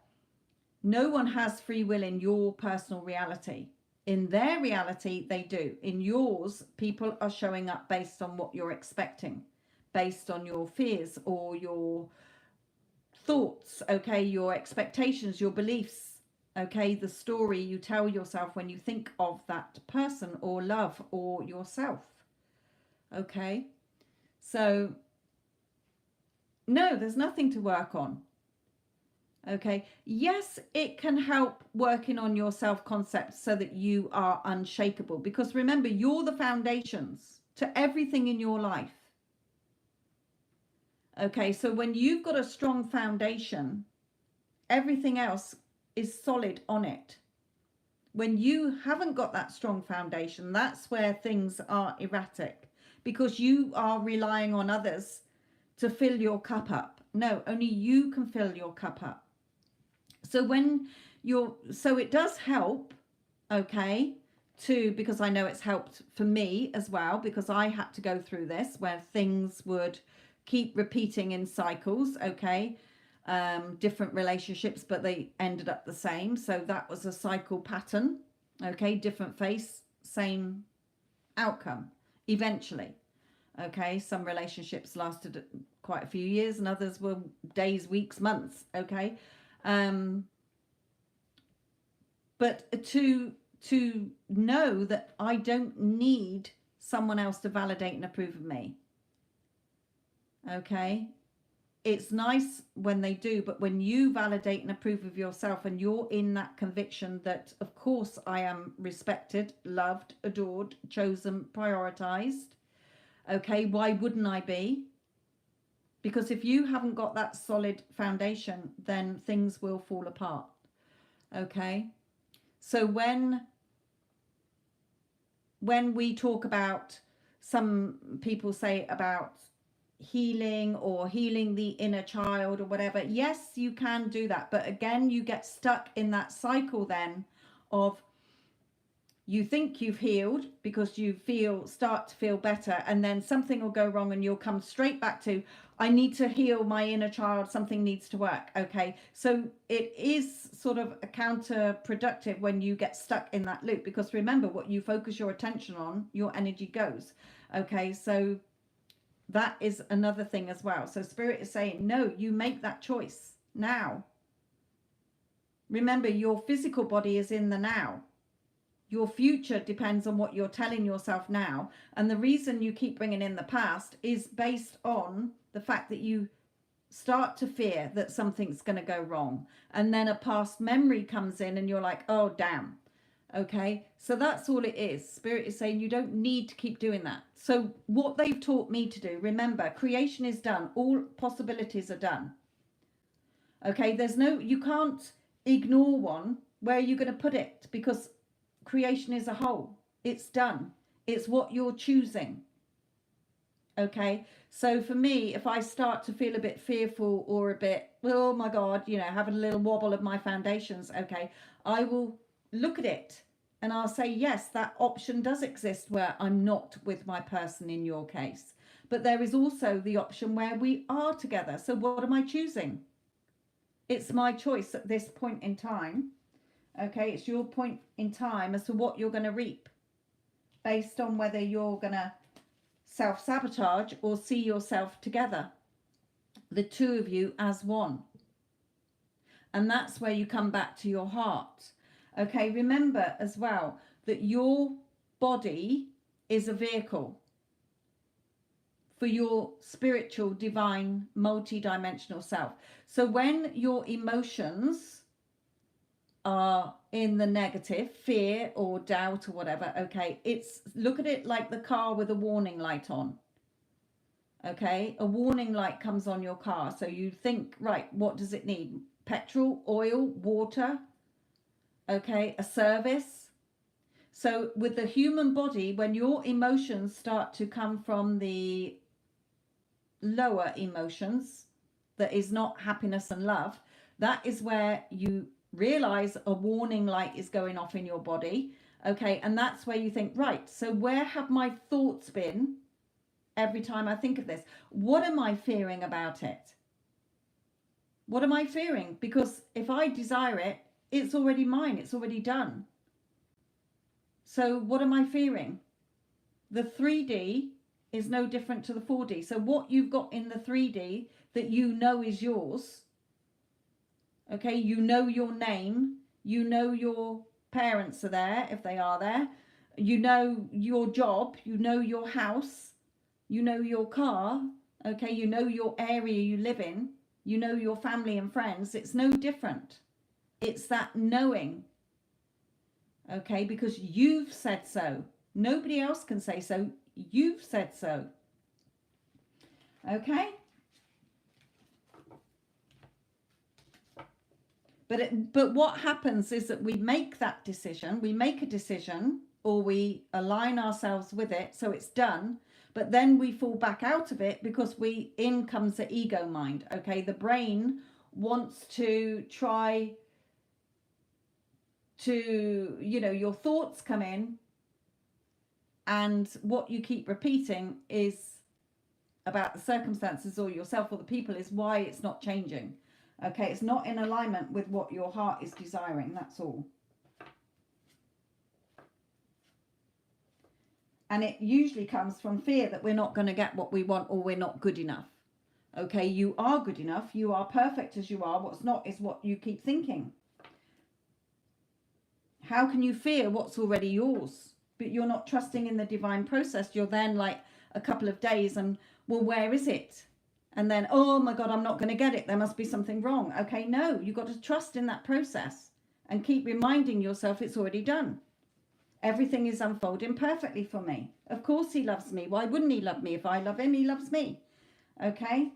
[SPEAKER 1] no one has free will in your personal reality. In their reality, they do. In yours, people are showing up based on what you're expecting, based on your fears or your thoughts, okay, your expectations, your beliefs, okay, the story you tell yourself when you think of that person or love or yourself. Okay, so no, there's nothing to work on. Okay, yes, it can help working on your self-concept so that you are unshakable, because remember, you're the foundations to everything in your life. Okay, so when you've got a strong foundation, everything else is solid on it. When you haven't got that strong foundation, that's where things are erratic, because you are relying on others to fill your cup up. No, only you can fill your cup up. So it does help, okay, because I know it's helped for me as well, because I had to go through this where things would keep repeating in cycles, okay, different relationships, but they ended up the same. So that was a cycle pattern, okay, different face, same outcome eventually. Okay, some relationships lasted quite a few years and others were days, weeks, months, okay. But to know that I don't need someone else to validate and approve of me. Okay, it's nice when they do, but when you validate and approve of yourself and you're in that conviction that, of course, I am respected, loved, adored, chosen, prioritized. Okay, why wouldn't I be? Because if you haven't got that solid foundation, then things will fall apart. Okay, so when we talk about, some people say about healing or healing the inner child or whatever, yes, you can do that, but again, you get stuck in that cycle then of, you think you've healed because you start to feel better, and then something will go wrong and you'll come straight back to, I need to heal my inner child, something needs to work. Okay, so it is sort of counterproductive when you get stuck in that loop, because remember, what you focus your attention on, your energy goes. Okay, so that is another thing as well. So Spirit is saying, no, you make that choice now. Remember, your physical body is in the now. Your future depends on what you're telling yourself now. And the reason you keep bringing in the past is based on the fact that you start to fear that something's going to go wrong. And then a past memory comes in and you're like, oh, damn. Okay, so that's all it is. Spirit is saying you don't need to keep doing that. So what they've taught me to do, remember, creation is done. All possibilities are done. Okay, you can't ignore one. Where are you going to put it? Because creation is a whole. It's done. It's what you're choosing. Okay, so for me, if I start to feel a bit fearful or a bit, oh my God, having a little wobble of my foundations, okay, I will look at it and I'll say, yes, that option does exist where I'm not with my person in your case. But there is also the option where we are together. So what am I choosing? It's my choice at this point in time. Okay, it's your point in time as to what you're going to reap based on whether you're going to self-sabotage or see yourself together, the two of you as one. And that's where you come back to your heart. Okay, remember as well that your body is a vehicle for your spiritual, divine, multi-dimensional self. So when your emotions are in the negative, fear or doubt or whatever, okay, look at it like the car with a warning light on. Okay, a warning light comes on your car. So you think, right, what does it need? Petrol, oil, water, okay, a service. So with the human body, when your emotions start to come from the lower emotions, that is not happiness and love, that is where you realize a warning light is going off in your body. Okay, and that's where you think, right, so where have my thoughts been every time I think of this? What am I fearing about it? What am I fearing? Because if I desire it, it's already mine, it's already done. So what am I fearing? The 3D is no different to the 4D. So what you've got in the 3D that you know is yours, okay, you know your name, you know your parents are there if they are there, you know your job, you know your house, you know your car, okay, you know your area you live in, you know your family and friends. It's no different. It's that knowing, okay, because you've said so. Nobody else can say so. You've said so. Okay? But what happens is that we make that decision, we make a decision, or we align ourselves with it, so it's done, but then we fall back out of it because in comes the ego mind, okay? The brain wants to try to, your thoughts come in, and what you keep repeating is about the circumstances or yourself or the people is why it's not changing. Okay, it's not in alignment with what your heart is desiring, that's all. And it usually comes from fear that we're not going to get what we want, or we're not good enough. Okay, you are good enough, you are perfect as you are. What's not is what you keep thinking. How can you fear what's already yours? But you're not trusting in the divine process. You're then like a couple of days and, well, where is it? And then, oh my God, I'm not going to get it. There must be something wrong. Okay, no, you've got to trust in that process and keep reminding yourself it's already done. Everything is unfolding perfectly for me. Of course he loves me. Why wouldn't he love me? If I love him, he loves me. Okay?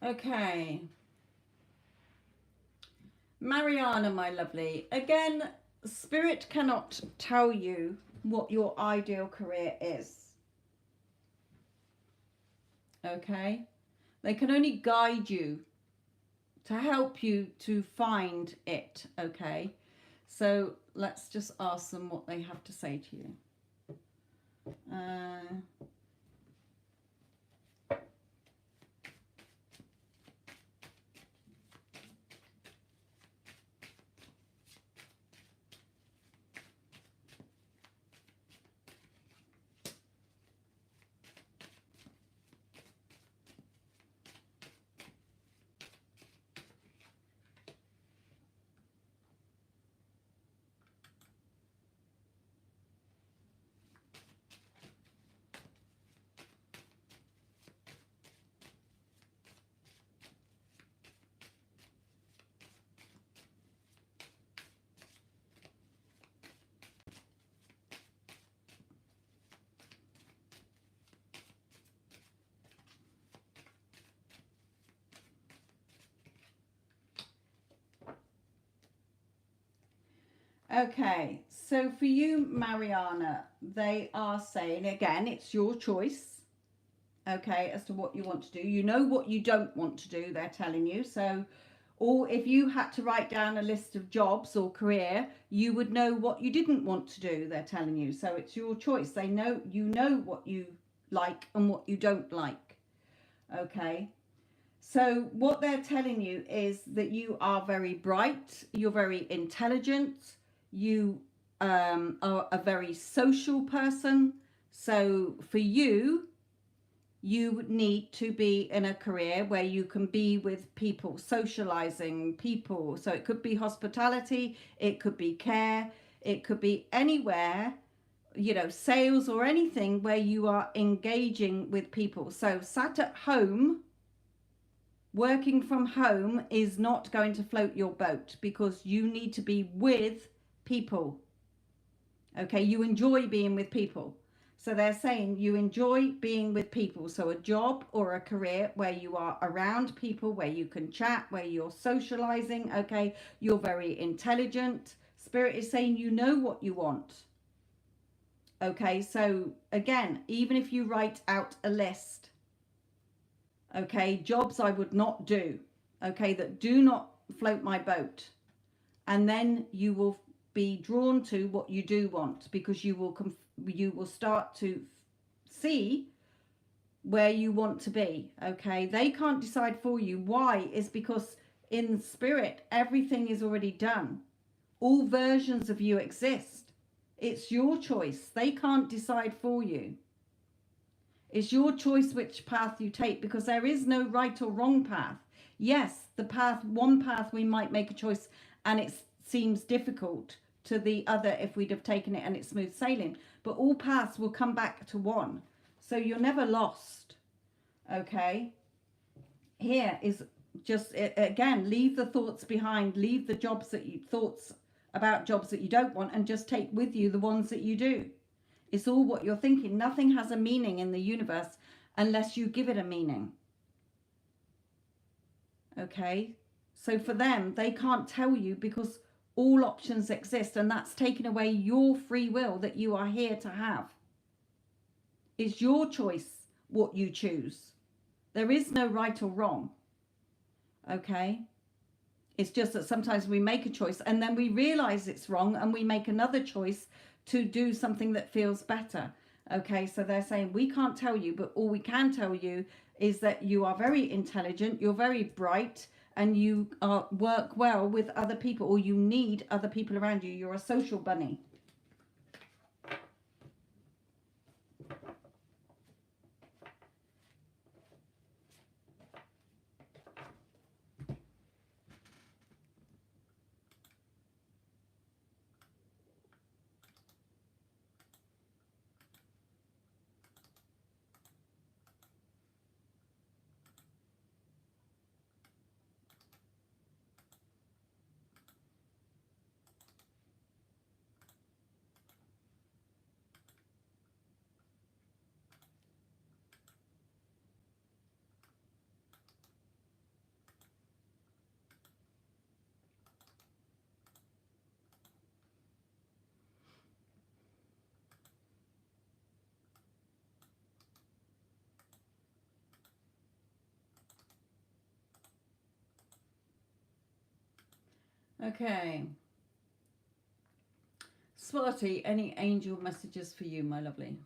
[SPEAKER 1] Okay. Mariana, my lovely. Again, Spirit cannot tell you what your ideal career is. Okay? They can only guide you to help you to find it. Okay? So let's just ask them what they have to say to you. Okay, so for you, Mariana, they are saying, again, it's your choice, okay, as to what you want to do. You know what you don't want to do, they're telling you. So, or if you had to write down a list of jobs or career, you would know what you didn't want to do, they're telling you. So it's your choice. They know, you know what you like and what you don't like, okay? So what they're telling you is that you are very bright, you're very intelligent, you are a very social person. So for you, you need to be in a career where you can be with people, socializing people. So it could be hospitality, it could be care, it could be anywhere, sales or anything where you are engaging with people. So sat at home, working from home is not going to float your boat, because you need to be with people. Okay, you enjoy being with people. So they're saying you enjoy being with people. So a job or a career where you are around people, where you can chat, where you're socializing. Okay. You're very intelligent. Spirit is saying you know what you want. Okay. So again, even if you write out a list, okay, jobs I would not do, okay, that do not float my boat. And then you will be drawn to what you do want, because you will start to see where you want to be. Okay, they can't decide for you. Why? Is because in spirit everything is already done. All versions of you exist. It's your choice. They can't decide for you. It's your choice which path you take, because there is no right or wrong path. Yes, one path we might make a choice and it seems difficult to the other if we'd have taken it and it's smooth sailing, but all paths will come back to one. So you're never lost. Okay. Here is just, again, leave the thoughts behind, leave the thoughts about jobs that you don't want, and just take with you the ones that you do. It's all what you're thinking. Nothing has a meaning in the universe unless you give it a meaning. Okay. So for them, they can't tell you, because all options exist, and that's taken away your free will that you are here to have. It's your choice what you choose. There is no right or wrong. Okay. It's just that sometimes we make a choice and then we realize it's wrong and we make another choice to do something that feels better. Okay, so they're saying we can't tell you, but all we can tell you is that you are very intelligent, you're very bright, and you work well with other people, or you need other people around you. You're a social bunny. Okay. Swati, any angel messages for you, my lovely?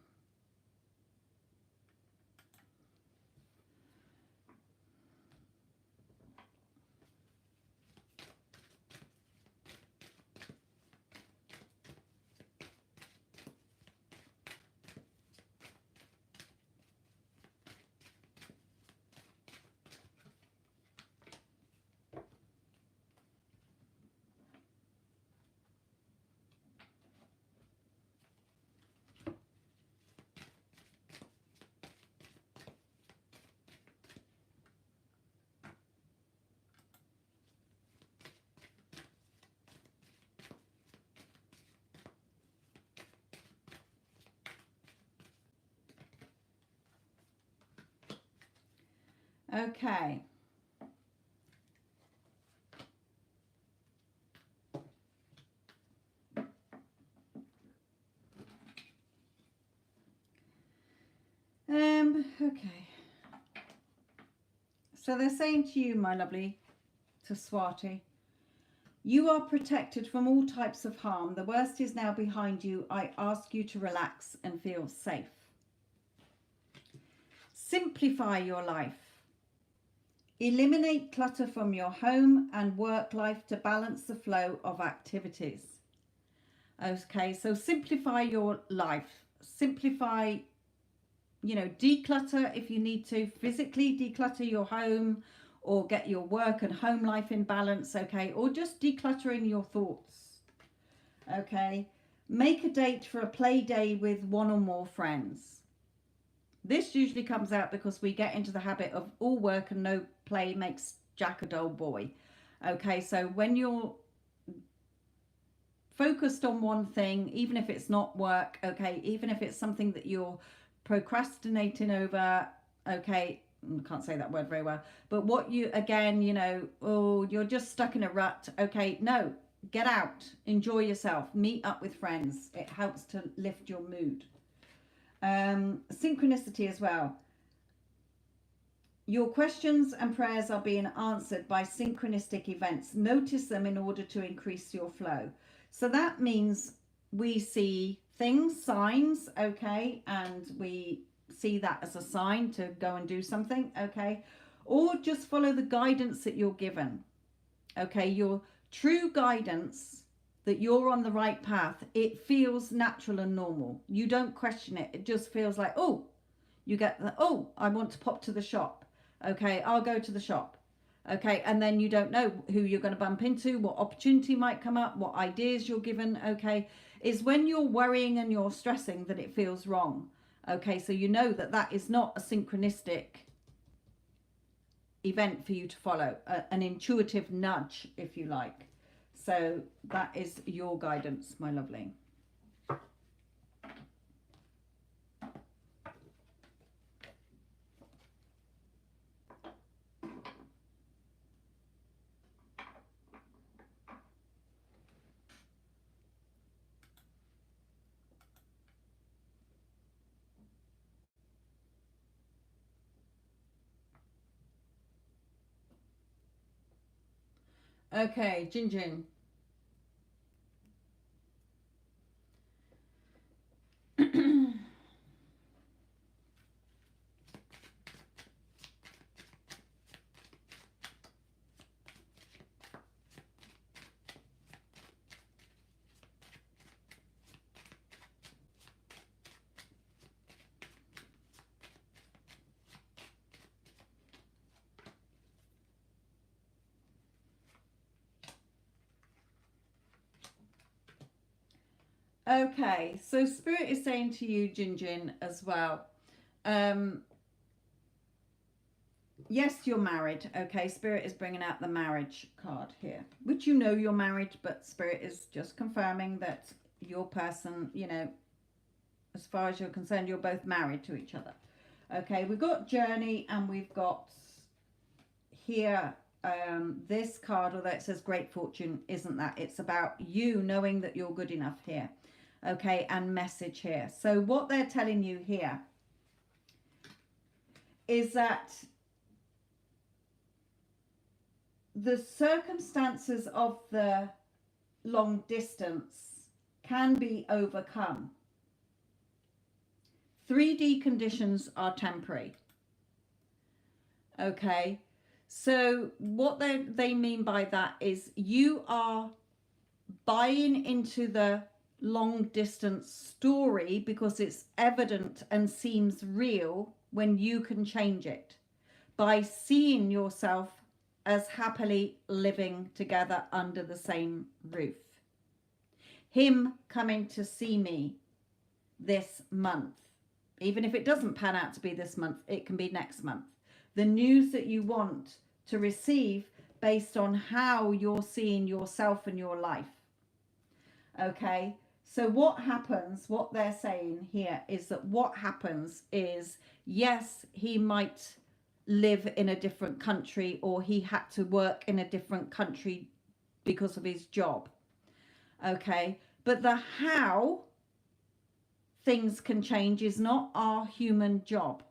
[SPEAKER 1] Okay. Okay. So they're saying to you, my lovely, to Swati, you are protected from all types of harm. The worst is now behind you. I ask you to relax and feel safe. Simplify your life. Eliminate clutter from your home and work life to balance the flow of activities. Okay, so simplify your life. Simplify, declutter if you need to. Physically declutter your home, or get your work and home life in balance, okay? Or just decluttering your thoughts, okay? Make a date for a play day with one or more friends. This usually comes out because we get into the habit of all work and no play makes Jack a dull boy, okay? So when you're focused on one thing, even if it's not work, okay, even if it's something that you're procrastinating over, okay, I can't say that word very well, but what you, again, you know, oh, you're just stuck in a rut, okay, no, get out, enjoy yourself, meet up with friends. It helps to lift your mood. Synchronicity as well. Your questions and prayers are being answered by synchronistic events. Notice them in order to increase your flow. So that means we see things, signs, okay, and we see that as a sign to go and do something, okay, or just follow the guidance that you're given, okay, your true guidance that you're on the right path. It feels natural and normal. You don't question it. It just feels like, oh, you get the, oh, I want to pop to the shop. Okay, I'll go to the shop. Okay, and then you don't know who you're going to bump into, what opportunity might come up, what ideas you're given. Okay, is when you're worrying and you're stressing that it feels wrong. Okay, so you know that that is not a synchronistic event for you to follow, an intuitive nudge, if you like. So that is your guidance, my lovely. Okay, Jin Jin. Okay, so Spirit is saying to you, Jin Jin, as well. Yes, you're married. Okay, Spirit is bringing out the marriage card here, which you know you're married, but Spirit is just confirming that your person, you know, as far as you're concerned, you're both married to each other. Okay, we've got journey and we've got here this card, although it says great fortune, isn't that? It's about you knowing that you're good enough here. Okay, and message here. So what they're telling you here is that the circumstances of the long distance can be overcome. 3D conditions are temporary. Okay, so what they mean by that is you are buying into the long distance story because it's evident and seems real when you can change it by seeing yourself as happily living together under the same roof. Him coming to see me this month, even if it doesn't pan out to be this month, it can be next month. The news that you want to receive based on how you're seeing yourself and your life. Okay, so what happens, what they're saying here is that what happens is, yes, he might live in a different country or he had to work in a different country because of his job. Okay, but the how things can change is not our human job.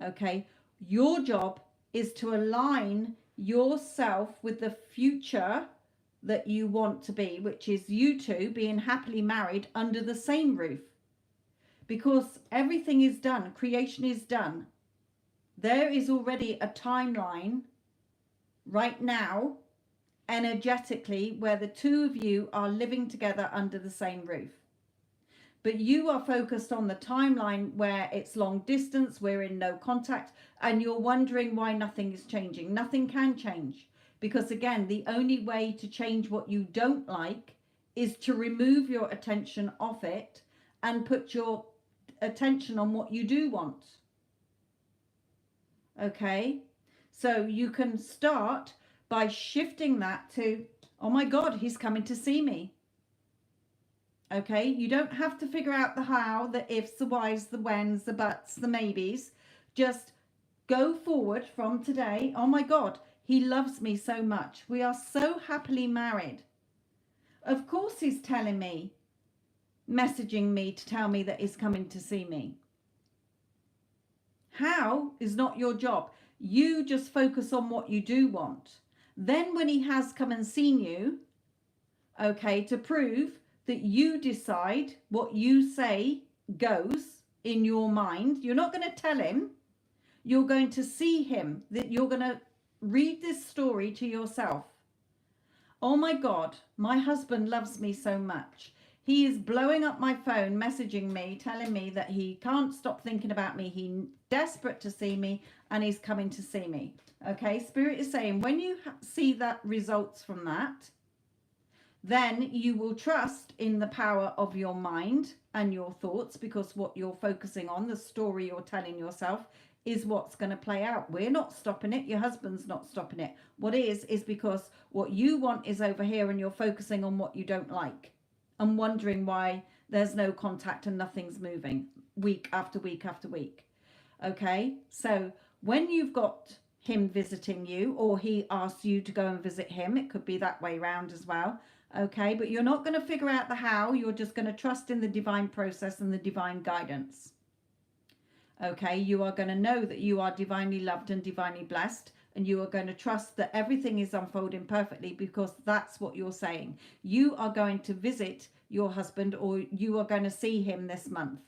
[SPEAKER 1] Okay, your job is to align yourself with the future that you want to be, which is you two being happily married under the same roof, because everything is done, creation is done. There is already a timeline right now energetically where the two of you are living together under the same roof. But you are focused on the timeline where it's long distance, we're in no contact, and you're wondering why nothing is changing. Nothing can change, because again, the only way to change what you don't like is to remove your attention off it and put your attention on what you do want. Okay, so you can start by shifting that to, Oh my God, he's coming to see me. Okay, you don't have to figure out the how, the ifs, the whys, the whens, the buts, the maybes. Just go forward from today. Oh my God, he loves me so much. We are so happily married. Of course he's telling me, messaging me to tell me that he's coming to see me. How is not your job. You just focus on what you do want. Then when he has come and seen you, okay, to prove that you decide what you say goes in your mind. You're not going to tell him. You're going to see him. That you're going to read this story to yourself. Oh my God, my husband loves me so much. He is blowing up my phone, messaging me, telling me that he can't stop thinking about me. He's desperate to see me and he's coming to see me. Okay, Spirit is saying when you see that results from that, then you will trust in the power of your mind and your thoughts, because what you're focusing on, the story you're telling yourself, is what's going to play out. We're not stopping it. Your husband's not stopping it. What is because what you want is over here and you're focusing on what you don't like and wondering why there's no contact and nothing's moving week after week after week. Okay, so when you've got him visiting you, or he asks you to go and visit him, it could be that way round as well. Okay, but you're not going to figure out the how. You're just going to trust in the divine process and the divine guidance. Okay, you are going to know that you are divinely loved and divinely blessed, and you are going to trust that everything is unfolding perfectly, because that's what you're saying. You are going to visit your husband, or you are going to see him this month.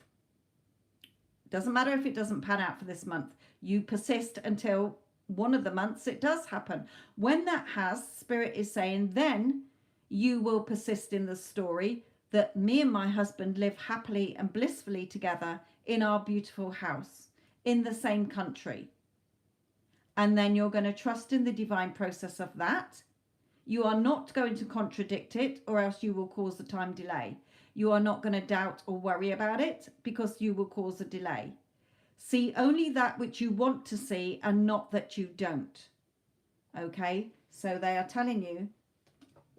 [SPEAKER 1] Doesn't matter if it doesn't pan out for this month. You persist until one of the months it does happen. When that has, Spirit is saying, then you will persist in the story that me and my husband live happily and blissfully together in our beautiful house in the same country. And then you're going to trust in the divine process of that. You are not going to contradict it, or else you will cause a time delay. You are not going to doubt or worry about it, because you will cause a delay. See only that which you want to see and not that you don't. Okay, so they are telling you,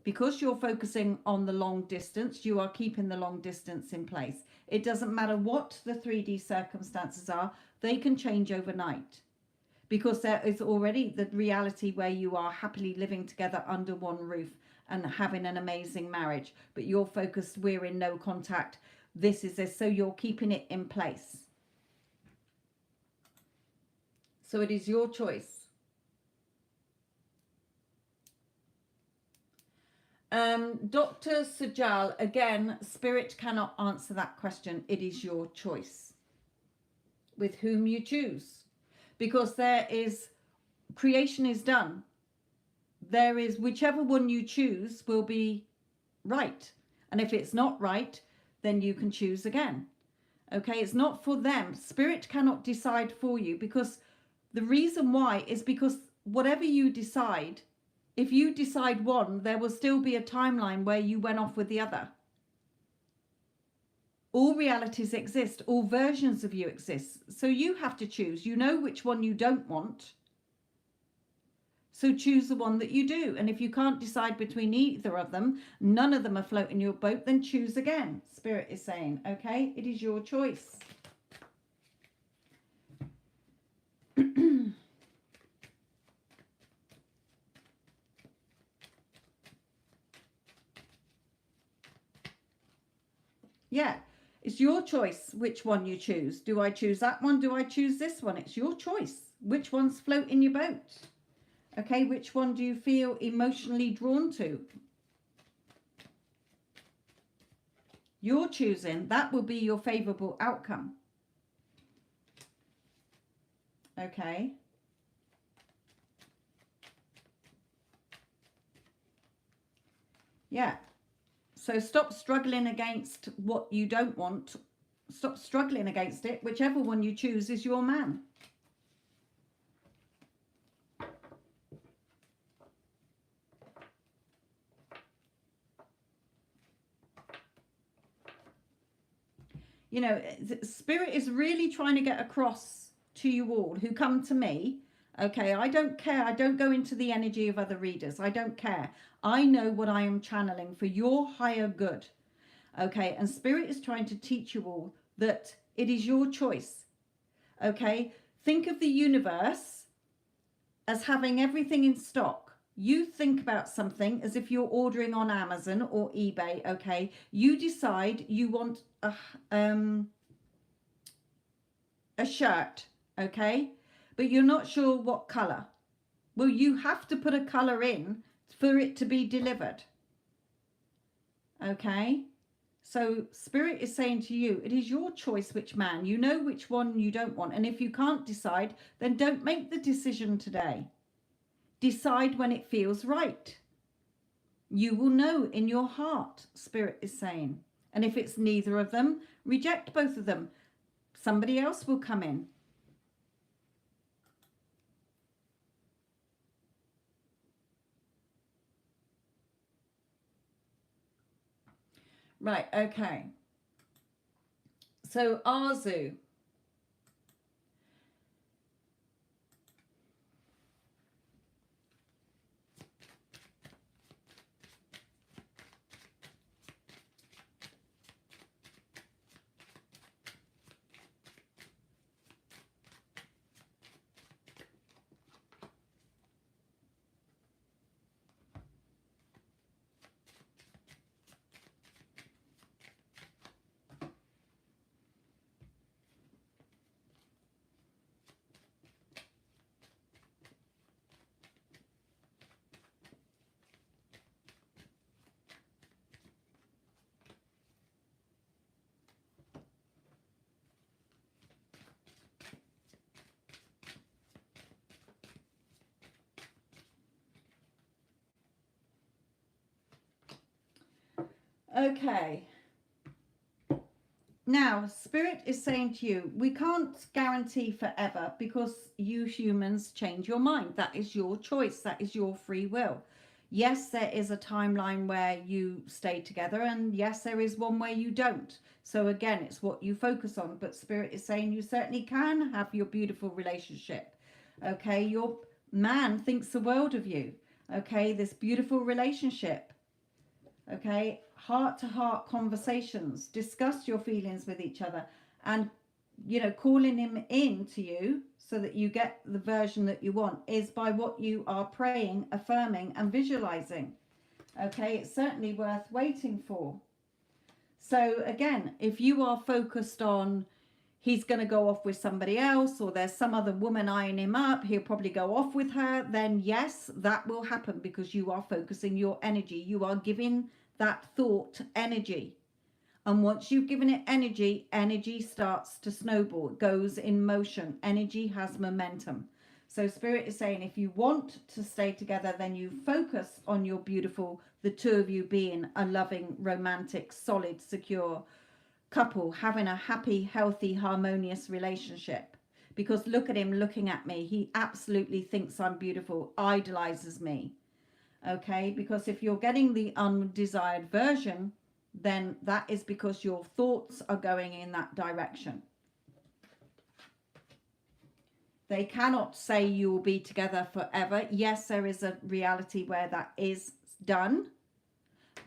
[SPEAKER 1] because you're focusing on the long distance, you are keeping the long distance in place. It doesn't matter what the 3D circumstances are, they can change overnight. Because there is already the reality where you are happily living together under one roof and having an amazing marriage. But you're focused, we're in no contact, this is this, so you're keeping it in place. So it is your choice. Dr. Sajal, again, Spirit cannot answer that question. It is your choice with whom you choose, because there is, creation is done. There is, whichever one you choose will be right. And if it's not right, then you can choose again. Okay, it's not for them. Spirit cannot decide for you, because the reason why is because whatever you decide, if you decide one, there will still be a timeline where you went off with the other. All realities exist. All versions of you exist. So you have to choose. You know which one you don't want. So choose the one that you do. And if you can't decide between either of them, none of them are floating your boat, then choose again. Spirit is saying, okay, it is your choice. Yeah, it's your choice which one you choose. Do I choose that one? Do I choose this one? It's your choice. Which one's floating your boat? Okay, which one do you feel emotionally drawn to? You're choosing. That will be your favorable outcome. Okay. Yeah. So stop struggling against what you don't want. Stop struggling against it. Whichever one you choose is your man. You know, Spirit is really trying to get across to you all who come to me, Okay, I don't care. I don't go into the energy of other readers. I don't care. I know what I am channeling for your higher good. Okay, and Spirit is trying to teach you all that it is your choice. Okay, think of the universe as having everything in stock. You think about something as if you're ordering on Amazon or eBay. Okay, you decide you want a shirt. Okay, but you're not sure what color. Well, you have to put a color in for it to be delivered. Okay, so Spirit is saying to you, it is your choice which man. You know which one you don't want, and if you can't decide, then don't make the decision today. Decide when it feels right. You will know in your heart, Spirit is saying. And if it's neither of them, reject both of them. Somebody else will come in. Right, okay. So Arzu. Okay. Now, Spirit is saying to you, we can't guarantee forever because you humans change your mind. That is your choice. That is your free will. Yes, there is a timeline where you stay together, and yes, there is one where you don't. So again, it's what you focus on. But Spirit is saying you certainly can have your beautiful relationship. Okay, your man thinks the world of you. Okay, this beautiful relationship. Okay, heart to heart conversations, discuss your feelings with each other, and calling him in to you so that you get the version that you want is by what you are praying, affirming, and visualizing. Okay, it's certainly worth waiting for. So again, if you are focused on he's going to go off with somebody else, or there's some other woman eyeing him up, he'll probably go off with her, then yes, that will happen because you are focusing your energy. You are giving that thought energy. And once you've given it energy, energy starts to snowball. It goes in motion. Energy has momentum. So Spirit is saying if you want to stay together, then you focus on your beautiful, the two of you being a loving, romantic, solid, secure couple, having a happy, healthy, harmonious relationship. Because look at him looking at me. He absolutely thinks I'm beautiful, idolizes me. Okay, because if you're getting the undesired version, then that is because your thoughts are going in that direction. They cannot say you will be together forever. Yes, there is a reality where that is done,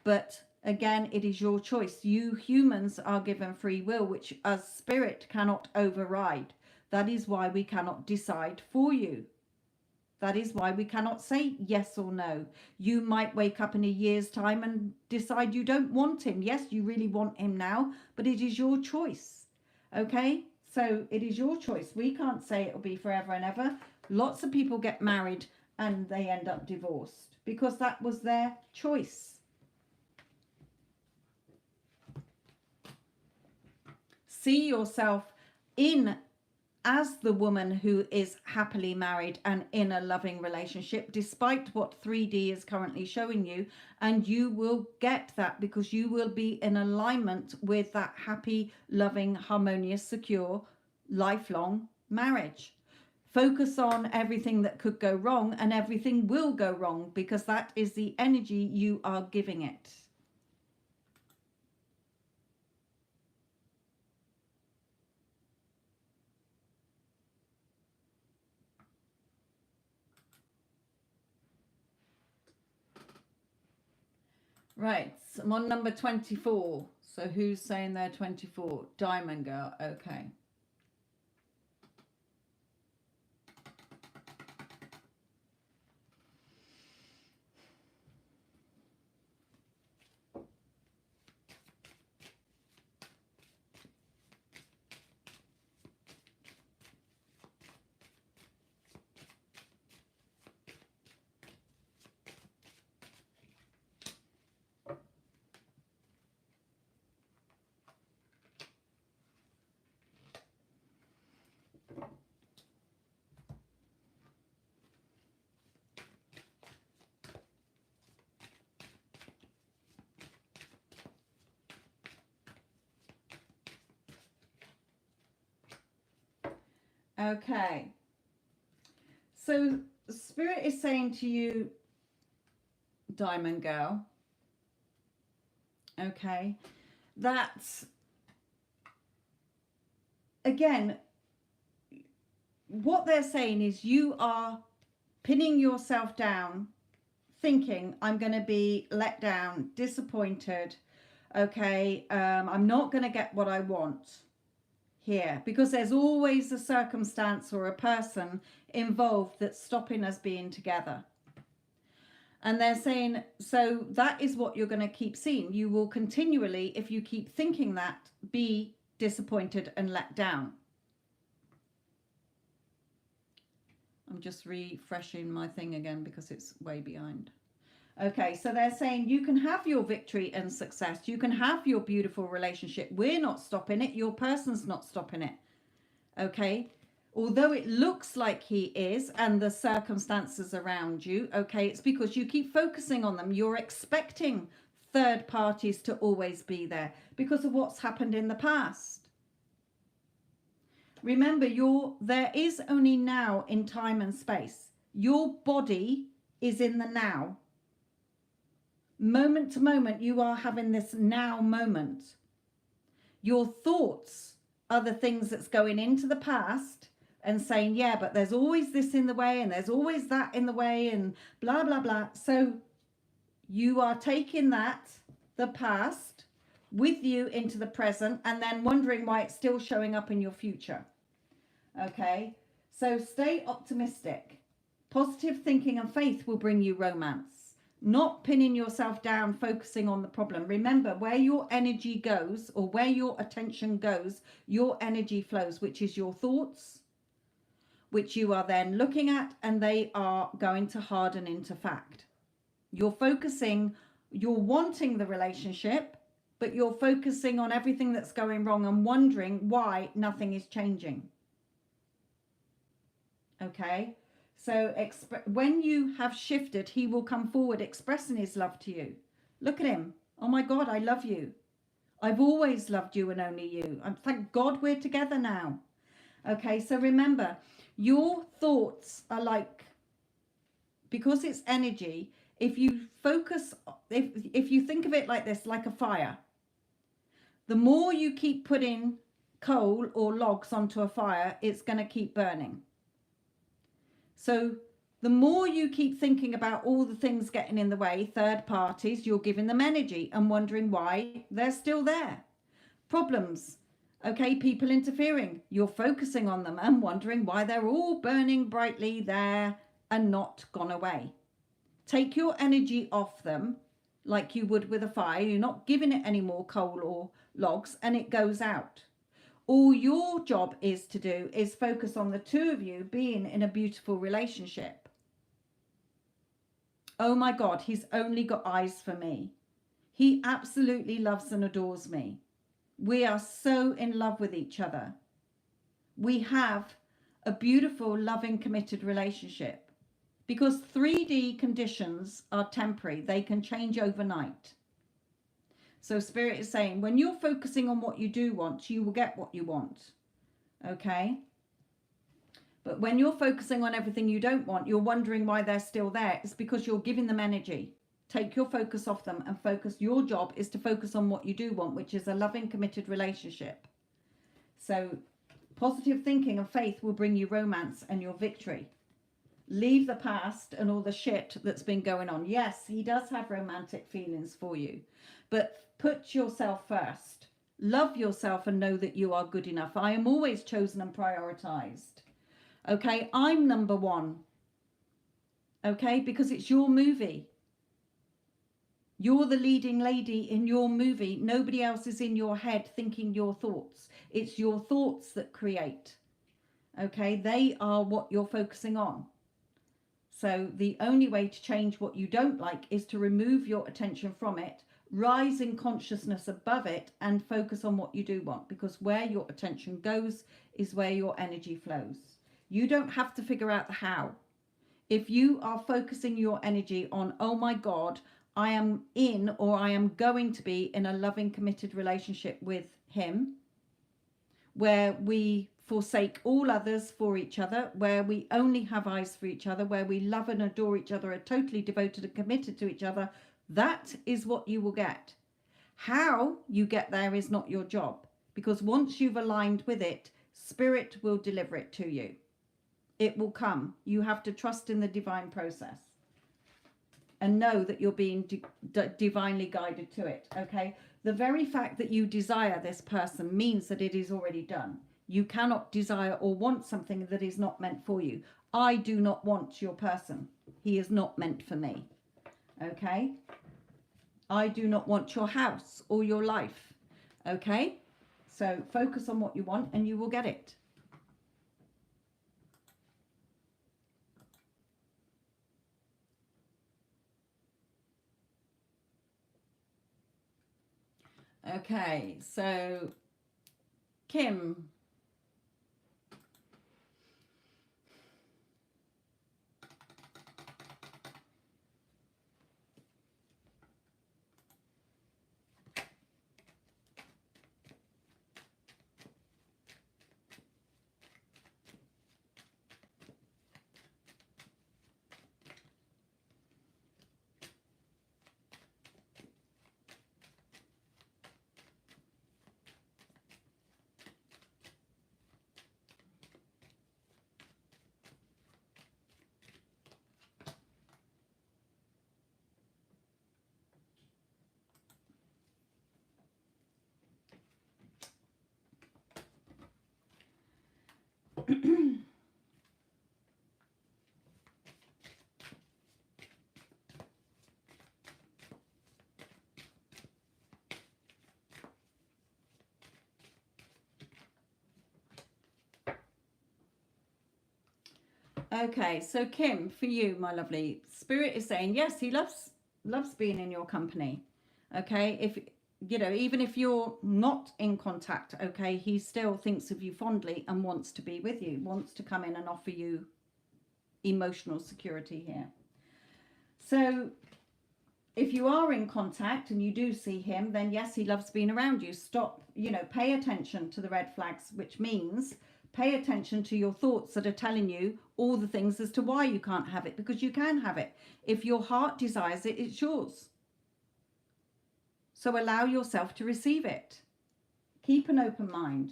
[SPEAKER 1] but again, it is your choice. You humans are given free will, which as Spirit cannot override. That is why we cannot decide for you. That is why we cannot say yes or no. You might wake up in a year's time and decide you don't want him. Yes, you really want him now, but it is your choice. Okay? So it is your choice. We can't say it'll be forever and ever. Lots of people get married and they end up divorced because that was their choice. See yourself in as the woman who is happily married and in a loving relationship, despite what 3D is currently showing you, and you will get that because you will be in alignment with that happy, loving, harmonious, secure, lifelong marriage. Focus on everything that could go wrong, and everything will go wrong because that is the energy you are giving it. Right, so I'm on number 24. So who's saying they're 24? Diamond Girl. Okay. Okay. So Spirit is saying to you, Diamond Girl, okay, that again, what they're saying is you are pinning yourself down, thinking I'm going to be let down, disappointed, okay, I'm not going to get what I want here, because there's always a circumstance or a person involved that's stopping us being together. And they're saying, so that is what you're going to keep seeing. You will continually, if you keep thinking that, be disappointed and let down. I'm just refreshing my thing again because it's way behind. Okay, so they're saying you can have your victory and success. You can have your beautiful relationship. We're not stopping it. Your person's not stopping it. Okay, although it looks like he is, and the circumstances around you, okay, it's because you keep focusing on them. You're expecting third parties to always be there because of what's happened in the past. Remember, there is only now in time and space. Your body is in the now. Moment to moment, you are having this now moment. Your thoughts are the things that's going into the past and saying, yeah, but there's always this in the way and there's always that in the way and blah, blah, blah. So you are taking that, the past, with you into the present and then wondering why it's still showing up in your future. Okay, so stay optimistic. Positive thinking and faith will bring you romance. Not pinning yourself down, focusing on the problem. Remember, where your energy goes or where your attention goes, your energy flows, which is your thoughts, which you are then looking at, and they are going to harden into fact. You're focusing, you're wanting the relationship, but you're focusing on everything that's going wrong and wondering why nothing is changing. Okay? So when you have shifted, he will come forward expressing his love to you. Look at him. Oh my God, I love you. I've always loved you and only you. Thank God we're together now. Okay, so remember, your thoughts are like, because it's energy, if you focus, if you think of it like this, like a fire, the more you keep putting coal or logs onto a fire, it's going to keep burning. So the more you keep thinking about all the things getting in the way, third parties, you're giving them energy and wondering why they're still there. Problems, okay, people interfering, you're focusing on them and wondering why they're all burning brightly there and not gone away. Take your energy off them like you would with a fire. You're not giving it any more coal or logs and it goes out. All your job is to do is focus on the two of you being in a beautiful relationship. Oh my God, he's only got eyes for me. He absolutely loves and adores me. We are so in love with each other. We have a beautiful, loving, committed relationship because 3D conditions are temporary. They can change overnight. So Spirit is saying, when you're focusing on what you do want, you will get what you want. Okay? But when you're focusing on everything you don't want, you're wondering why they're still there. It's because you're giving them energy. Take your focus off them and focus. Your job is to focus on what you do want, which is a loving, committed relationship. So positive thinking and faith will bring you romance and your victory. Leave the past and all the shit that's been going on. Yes, he does have romantic feelings for you, but put yourself first. Love yourself and know that you are good enough. I am always chosen and prioritized. Okay, I'm number one. Okay, because it's your movie. You're the leading lady in your movie. Nobody else is in your head thinking your thoughts. It's your thoughts that create. Okay, they are what you're focusing on. So the only way to change what you don't like is to remove your attention from it, rise in consciousness above it, and focus on what you do want, because where your attention goes is where your energy flows. You don't have to figure out the how. If you are focusing your energy on, oh my God, I am in, or I am going to be in a loving, committed relationship with him, where we forsake all others for each other, where we only have eyes for each other, where we love and adore each other, are totally devoted and committed to each other, that is what you will get. How you get there is not your job, because once you've aligned with it, spirit will deliver it to you. It will come. You have to trust in the divine process and know that you're being divinely guided to it. Okay, the very fact that you desire this person means that it is already done. You cannot desire or want something that is not meant for you. I do not want your person. He is not meant for me. Okay, I do not want your house or your life. Okay, so focus on what you want and you will get it. Okay, so Kim. Okay, so Kim, for you, my lovely, spirit is saying, yes, he loves being in your company. Okay, if you know, even if you're not in contact, okay, he still thinks of you fondly and wants to be with you, wants to come in and offer you emotional security here. So if you are in contact and you do see him, then yes, he loves being around you. Stop, you know, pay attention to the red flags, which means pay attention to your thoughts that are telling you all the things as to why you can't have it, because you can have it. If your heart desires it, it's yours. So allow yourself to receive it. Keep an open mind.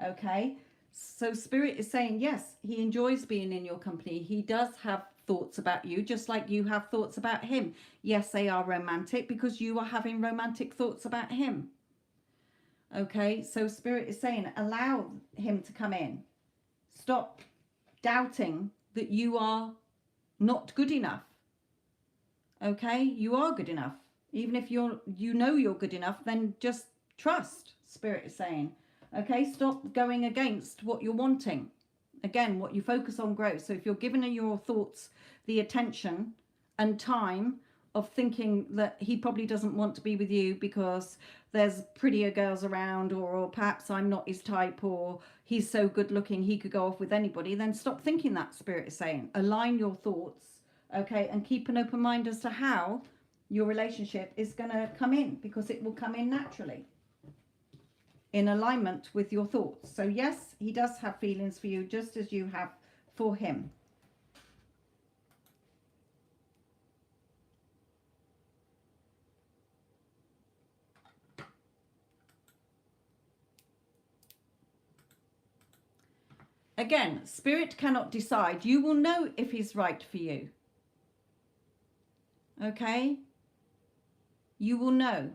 [SPEAKER 1] Okay. So spirit is saying, yes, he enjoys being in your company. He does have thoughts about you, just like you have thoughts about him. Yes, they are romantic because you are having romantic thoughts about him. Okay, so spirit is saying, allow him to come in. Stop doubting that you are not good enough. Okay, you are good enough. Even if you know you're good enough, then just trust, spirit is saying. Okay, stop going against what you're wanting. Again, what you focus on grows. So if you're giving your thoughts the attention and time of thinking that he probably doesn't want to be with you because there's prettier girls around, or perhaps I'm not his type, or he's so good looking he could go off with anybody, then stop thinking that, spirit is saying. Align your thoughts, okay, and keep an open mind as to how your relationship is going to come in, because it will come in naturally in alignment with your thoughts. So yes, he does have feelings for you, just as you have for him. Again, Spirit cannot decide. You will know if he's right for you. Okay? You will know.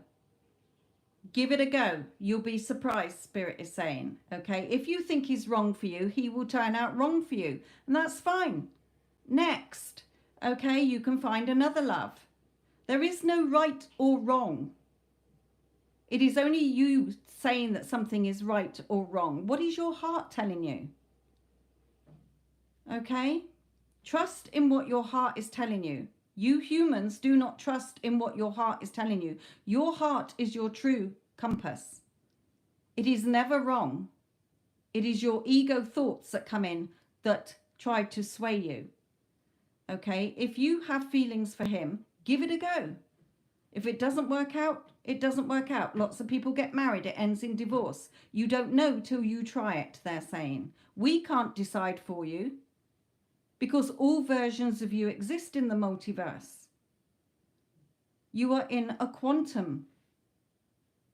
[SPEAKER 1] Give it a go. You'll be surprised, Spirit is saying. Okay? If you think he's wrong for you, he will turn out wrong for you. And that's fine. Next. Okay? You can find another love. There is no right or wrong. It is only you saying that something is right or wrong. What is your heart telling you? Okay? Trust in what your heart is telling you. You humans do not trust in what your heart is telling you. Your heart is your true compass. It is never wrong. It is your ego thoughts that come in that try to sway you. Okay? If you have feelings for him, give it a go. If it doesn't work out, it doesn't work out. Lots of people get married. It ends in divorce. You don't know till you try it, they're saying. We can't decide for you because all versions of you exist in the multiverse. You are in a quantum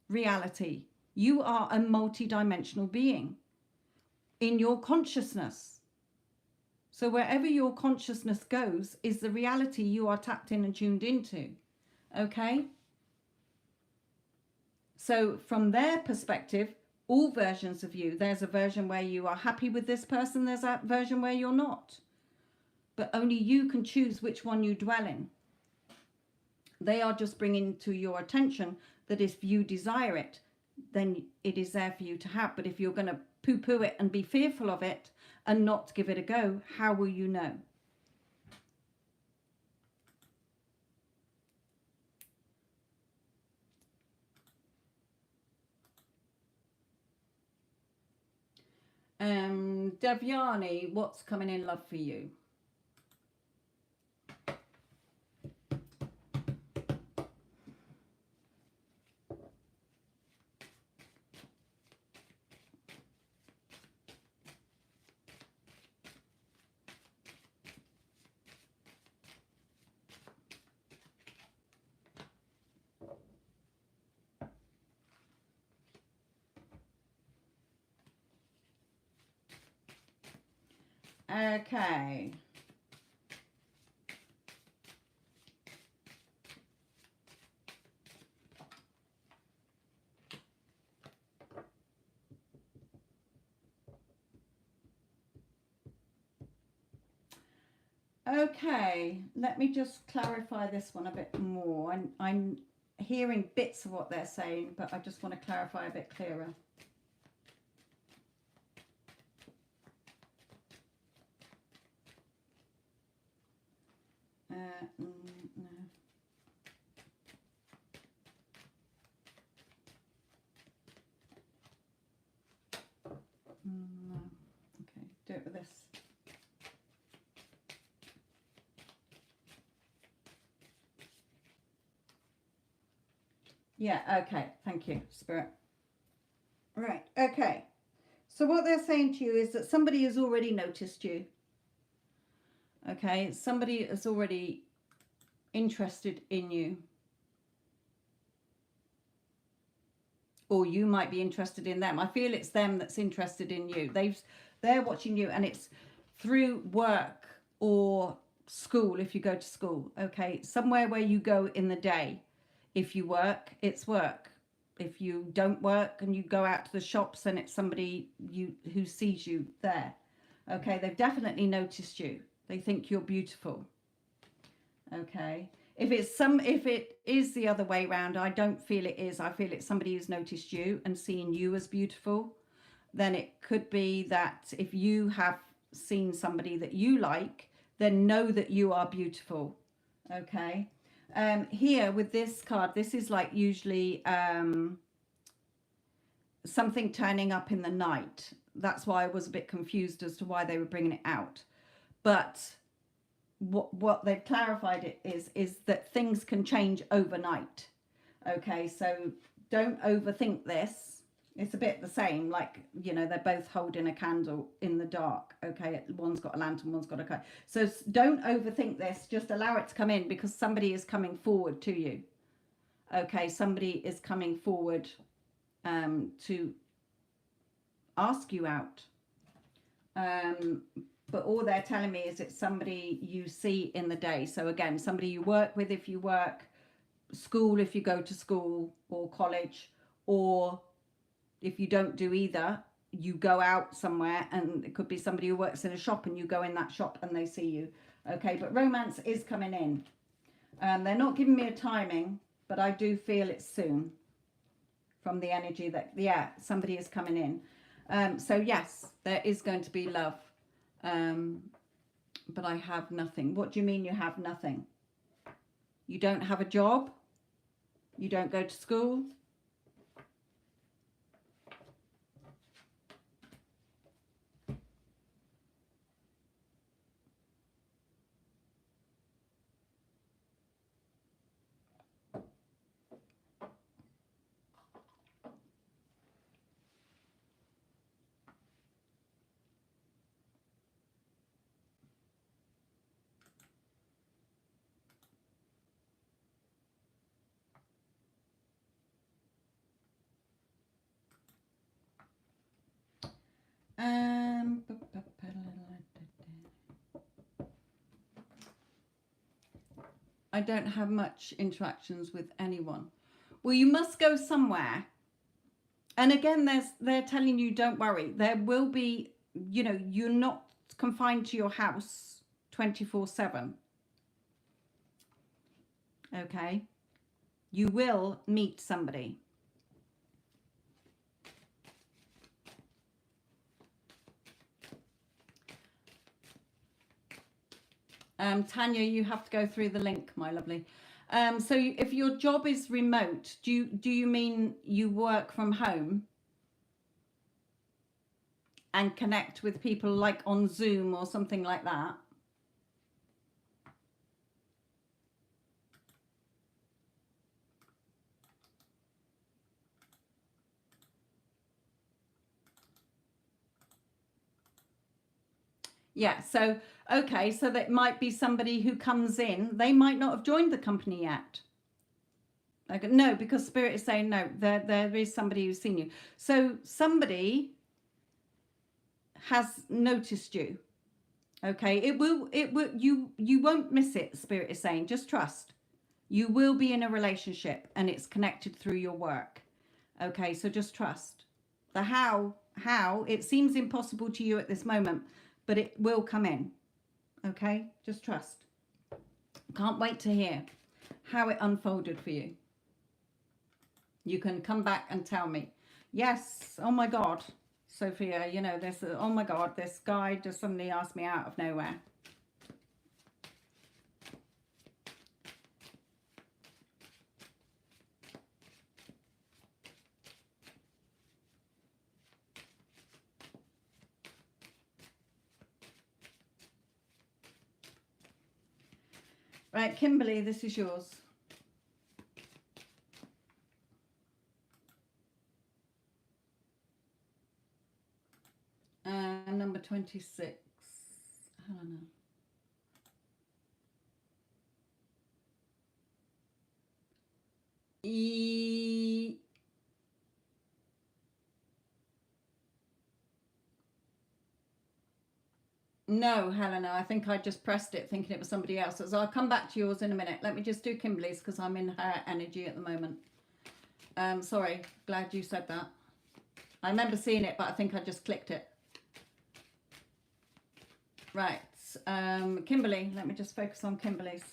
[SPEAKER 1] reality. You are a multidimensional being in your consciousness. So wherever your consciousness goes is the reality you are tapped in and tuned into. Okay? So from their perspective, all versions of you, there's a version where you are happy with this person, there's a version where you're not. But only you can choose which one you dwell in. They are just bringing to your attention that if you desire it, then it is there for you to have. But if you're going to poo-poo it and be fearful of it and not give it a go, how will you know? Devyani, what's coming in love for you? Okay. Okay, let me just clarify this one a bit more. I'm hearing bits of what they're saying, but I just want to clarify a bit clearer. No. No. Okay, do it with this. Yeah, okay, thank you, Spirit. Right, okay. So what they're saying to you is that somebody has already noticed you. Okay, somebody is already interested in you. Or you might be interested in them. I feel it's them that's interested in you. They're watching you, and it's through work or school if you go to school. Okay, somewhere where you go in the day. If you work, it's work. If you don't work and you go out to the shops, then it's somebody who sees you there. Okay, they've definitely noticed you. They think you're beautiful. Okay. If it is the other way around, I don't feel it is. I feel it's somebody who's noticed you and seen you as beautiful. Then it could be that if you have seen somebody that you like, then know that you are beautiful. Okay. Here with this card, this is like usually something turning up in the night. That's why I was a bit confused as to why they were bringing it out. But what they've clarified it is that things can change overnight. Okay, so don't overthink this. It's a bit the same, like, you know, they're both holding a candle in the dark. Okay, one's got a lantern, one's got a candle. So don't overthink this. Just allow it to come in because somebody is coming forward to you. Okay, somebody is coming forward to ask you out. But all they're telling me is it's somebody you see in the day. So again, somebody you work with if you work, school if you go to school or college, or if you don't do either, you go out somewhere, and it could be somebody who works in a shop and you go in that shop and they see you. Okay, but romance is coming in. They're not giving me a timing, but I do feel it's soon from the energy that, yeah, somebody is coming in. So yes, there is going to be love. But I have nothing. What do you mean you have nothing? You don't have a job? You don't go to school? I don't have much interactions with anyone. Well, you must go somewhere. And again, they're telling you, don't worry. There will be, you know, you're not confined to your house 24/7. Okay? You will meet somebody. Tanya, you have to go through the link, my lovely. So if your job is remote, do you mean you work from home and connect with people like on Zoom or something like that? Yeah, so, okay, so that might be somebody who comes in. They might not have joined the company yet. Like, no, because Spirit is saying, no, there is somebody who's seen you. So somebody has noticed you. Okay, it will, you won't miss it, Spirit is saying. Just trust. You will be in a relationship and it's connected through your work. Okay, so just trust. The how, it seems impossible to you at this moment, but it will come in. Okay, just trust. Can't wait to hear how it unfolded for you. You can come back and tell me. Yes, oh my God, Sophia, you know, this, oh my God, this guy just suddenly asked me out of nowhere. Right, Kimberly, this is yours. Number 26. Helena. No, Helena, I think I just pressed it thinking it was somebody else. So I'll come back to yours in a minute. Let me just do Kimberly's because I'm in her energy at the moment. Sorry, glad you said that. I remember seeing it, but I think I just clicked it. Right, Kimberly, let me just focus on Kimberly's.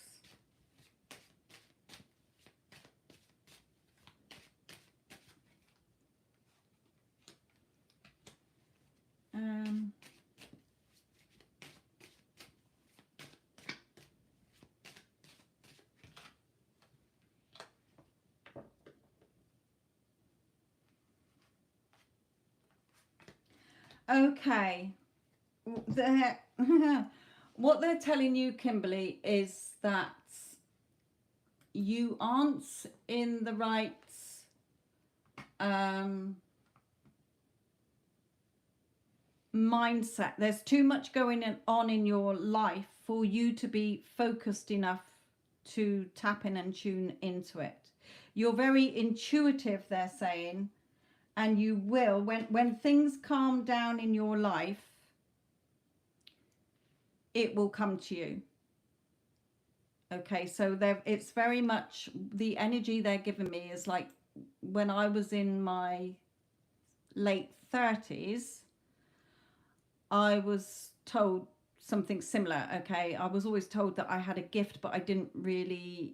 [SPEAKER 1] Okay, what they're telling you, Kimberly, is that you aren't in the right mindset. There's too much going on in your life for you to be focused enough to tap in and tune into it. You're very intuitive, they're saying, and you will, when things calm down in your life, it will come to you. Okay, so it's very much the energy they're giving me is like when I was in my late 30s, I was told something similar. Okay, I was always told that I had a gift, but I didn't really,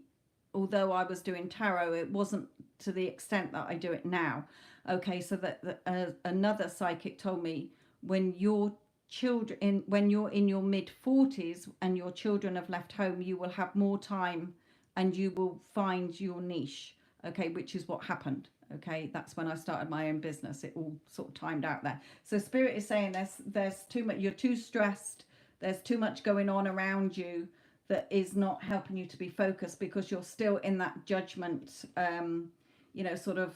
[SPEAKER 1] although I was doing tarot, it wasn't to the extent that I do it now. Okay, so that another psychic told me when your children when you're in your mid 40s and your children have left home, you will have more time and you will find your niche. Okay, which is what happened. Okay, that's when I started my own business. It all sort of timed out there. So spirit is saying there's too much, you're too stressed, there's too much going on around you that is not helping you to be focused, because you're still in that judgment, you know, sort of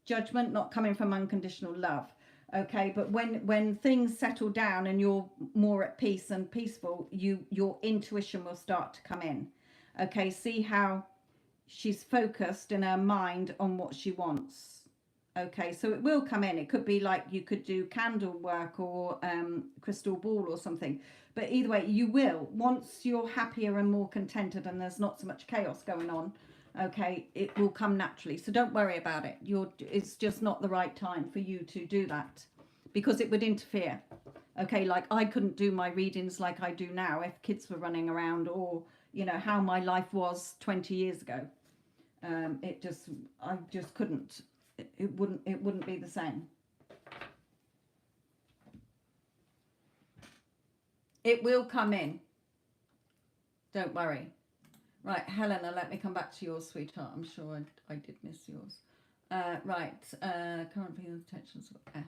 [SPEAKER 1] judgment, not coming from unconditional love. Okay, but when things settle down and you're more at peace and peaceful, your intuition will start to come in. Okay, see how she's focused in her mind on what she wants. Okay, so it will come in. It could be like you could do candle work or crystal ball or something. But either way, you will, once you're happier and more contented and there's not so much chaos going on, okay, it will come naturally. So don't worry about it. It's just not the right time for you to do that, because it would interfere. Okay, like I couldn't do my readings like I do now if kids were running around, or, you know, how my life was 20 years ago. I just couldn't. It wouldn't be the same. It will come in. Don't worry. Right, Helena, let me come back to yours, sweetheart. I'm sure I did miss yours. Right, current feelings, tensions of S.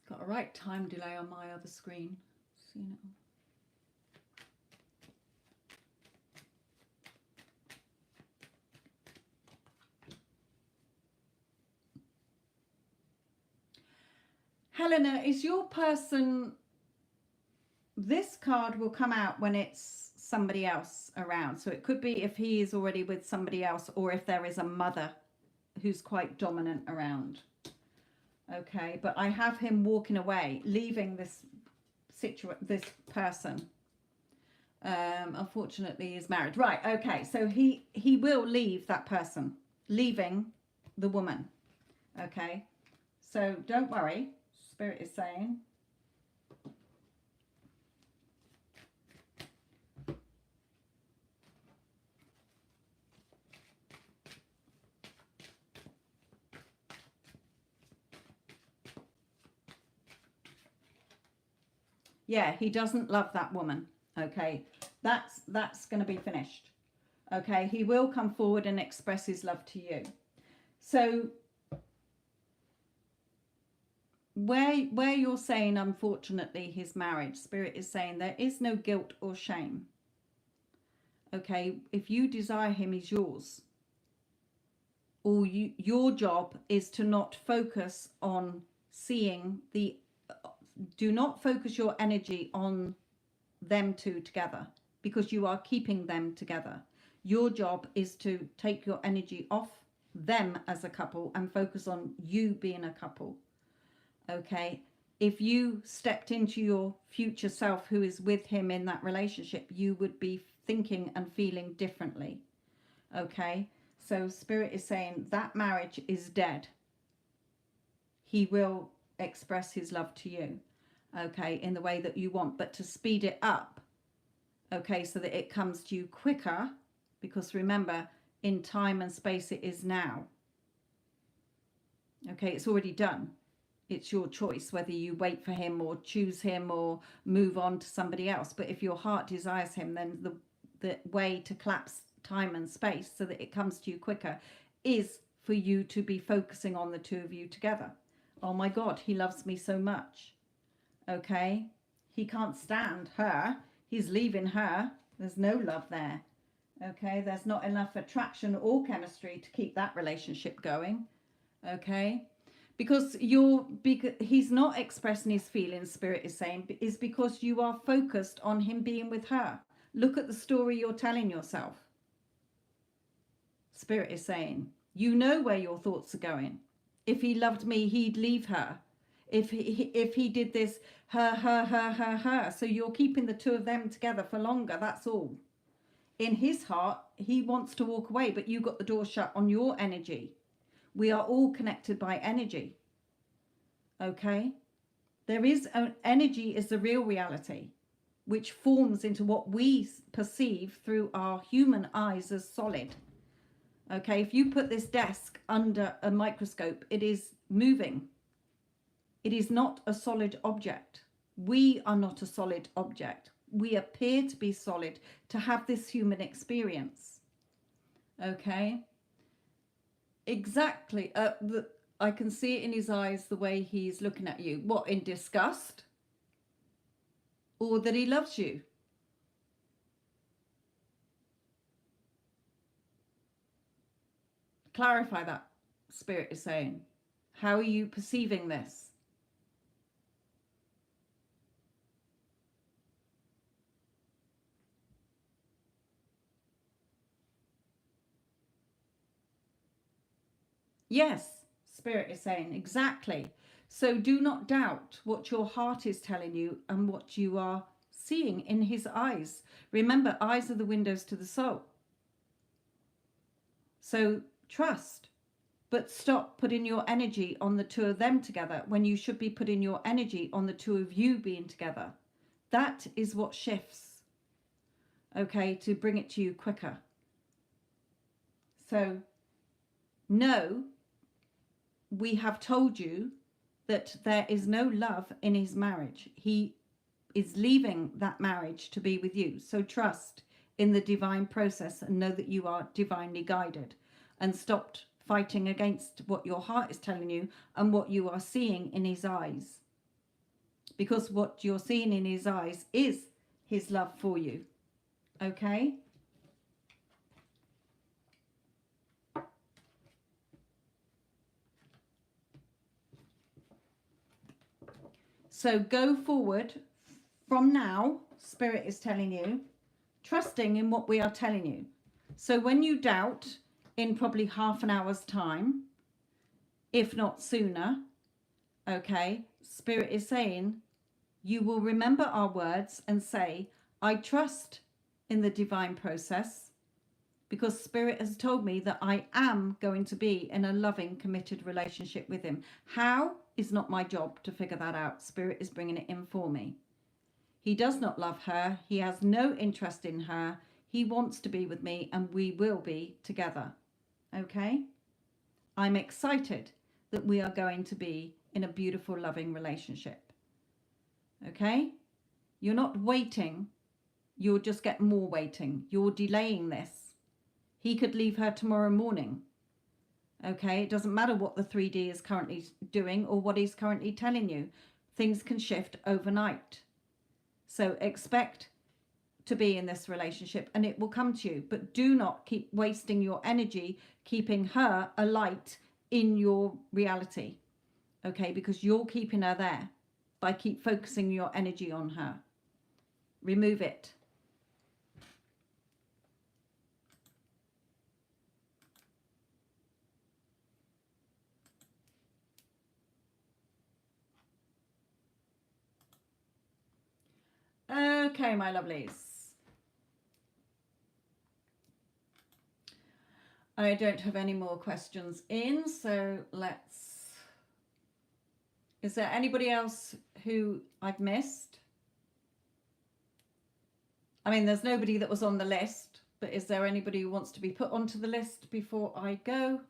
[SPEAKER 1] Got a right time delay on my other screen. Seen it all. Helena, is your person, this card will come out when it's somebody else around. So it could be if he is already with somebody else, or if there is a mother who's quite dominant around. Okay, but I have him walking away, leaving this person. Unfortunately, he's married. Right, okay, so he will leave that person, leaving the woman. Okay, so don't worry, Spirit is saying. Yeah, he doesn't love that woman. Okay, that's going to be finished. Okay, he will come forward and express his love to you. So where you're saying, unfortunately, his marriage, Spirit is saying there is no guilt or shame. Okay, if you desire him, he's yours. Or your job is to not focus on seeing the, do not focus your energy on them two together, because you are keeping them together. Your job is to take your energy off them as a couple and focus on you being a couple. Okay, if you stepped into your future self who is with him in that relationship, you would be thinking and feeling differently. Okay, so Spirit is saying that marriage is dead. He will express his love to you, okay, in the way that you want, but to speed it up, okay, so that it comes to you quicker, because remember, in time and space it is now. Okay, it's already done. It's your choice whether you wait for him or choose him or move on to somebody else. But if your heart desires him, then the way to collapse time and space so that it comes to you quicker is for you to be focusing on the two of you together. Oh my God, he loves me so much. Okay, he can't stand her. He's leaving her. There's no love there. Okay, there's not enough attraction or chemistry to keep that relationship going. Okay, because he's not expressing his feelings, Spirit is saying, is because you are focused on him being with her. Look at the story you're telling yourself. Spirit is saying, you know where your thoughts are going. If he loved me, he'd leave her. If he did this, her. So you're keeping the two of them together for longer, that's all. In his heart, he wants to walk away, but you got the door shut on your energy. We are all connected by energy. Okay? There is energy is the real reality, which forms into what we perceive through our human eyes as solid. Okay, if you put this desk under a microscope, it is moving. It is not a solid object. We are not a solid object. We appear to be solid to have this human experience. Okay? Exactly. I can see it in his eyes, the way he's looking at you. What, in disgust? Or that he loves you? Clarify that, Spirit is saying. How are you perceiving this? Yes, Spirit is saying, exactly. So do not doubt what your heart is telling you and what you are seeing in his eyes. Remember, eyes are the windows to the soul. So trust, but stop putting your energy on the two of them together when you should be putting your energy on the two of you being together. That is what shifts, okay, to bring it to you quicker. So, no, we have told you that there is no love in his marriage. He is leaving that marriage to be with you. So trust in the divine process and know that you are divinely guided, and stop fighting against what your heart is telling you and what you are seeing in his eyes. Because what you're seeing in his eyes is his love for you. Okay? So go forward from now, Spirit is telling you, trusting in what we are telling you. So when you doubt, in probably half an hour's time, if not sooner, okay, Spirit is saying, you will remember our words and say, I trust in the divine process, because Spirit has told me that I am going to be in a loving, committed relationship with him. How is not my job to figure that out. Spirit is bringing it in for me. He does not love her. He has no interest in her. He wants to be with me, and we will be together. Okay? I'm excited that we are going to be in a beautiful, loving relationship. Okay? You're not waiting. You'll just get more waiting. You're delaying this. He could leave her tomorrow morning. Okay? It doesn't matter what the 3D is currently doing or what he's currently telling you. Things can shift overnight. So expect to be in this relationship and it will come to you. But do not keep wasting your energy keeping her a light in your reality. Okay? Because you're keeping her there by keep focusing your energy on her. Remove it. Okay, my lovelies. I don't have any more questions in, so let's... Is there anybody else who I've missed? I mean, there's nobody that was on the list, but is there anybody who wants to be put onto the list before I go?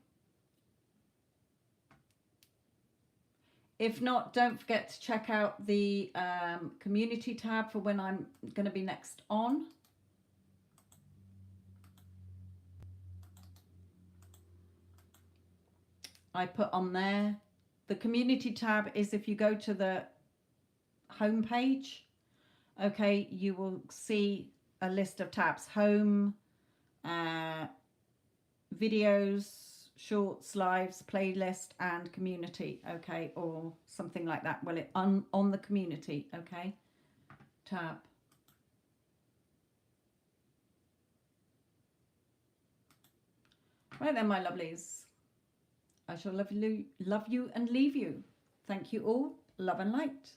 [SPEAKER 1] If not, don't forget to check out the community tab for when I'm going to be next on. I put on there. The community tab is if you go to the home page, okay, you will see a list of tabs. Home, videos, shorts, lives, playlist, and community, okay, or something like that. Well, on the community, okay, tab. Right then, my lovelies, I shall love you and leave you. Thank you all. Love and light.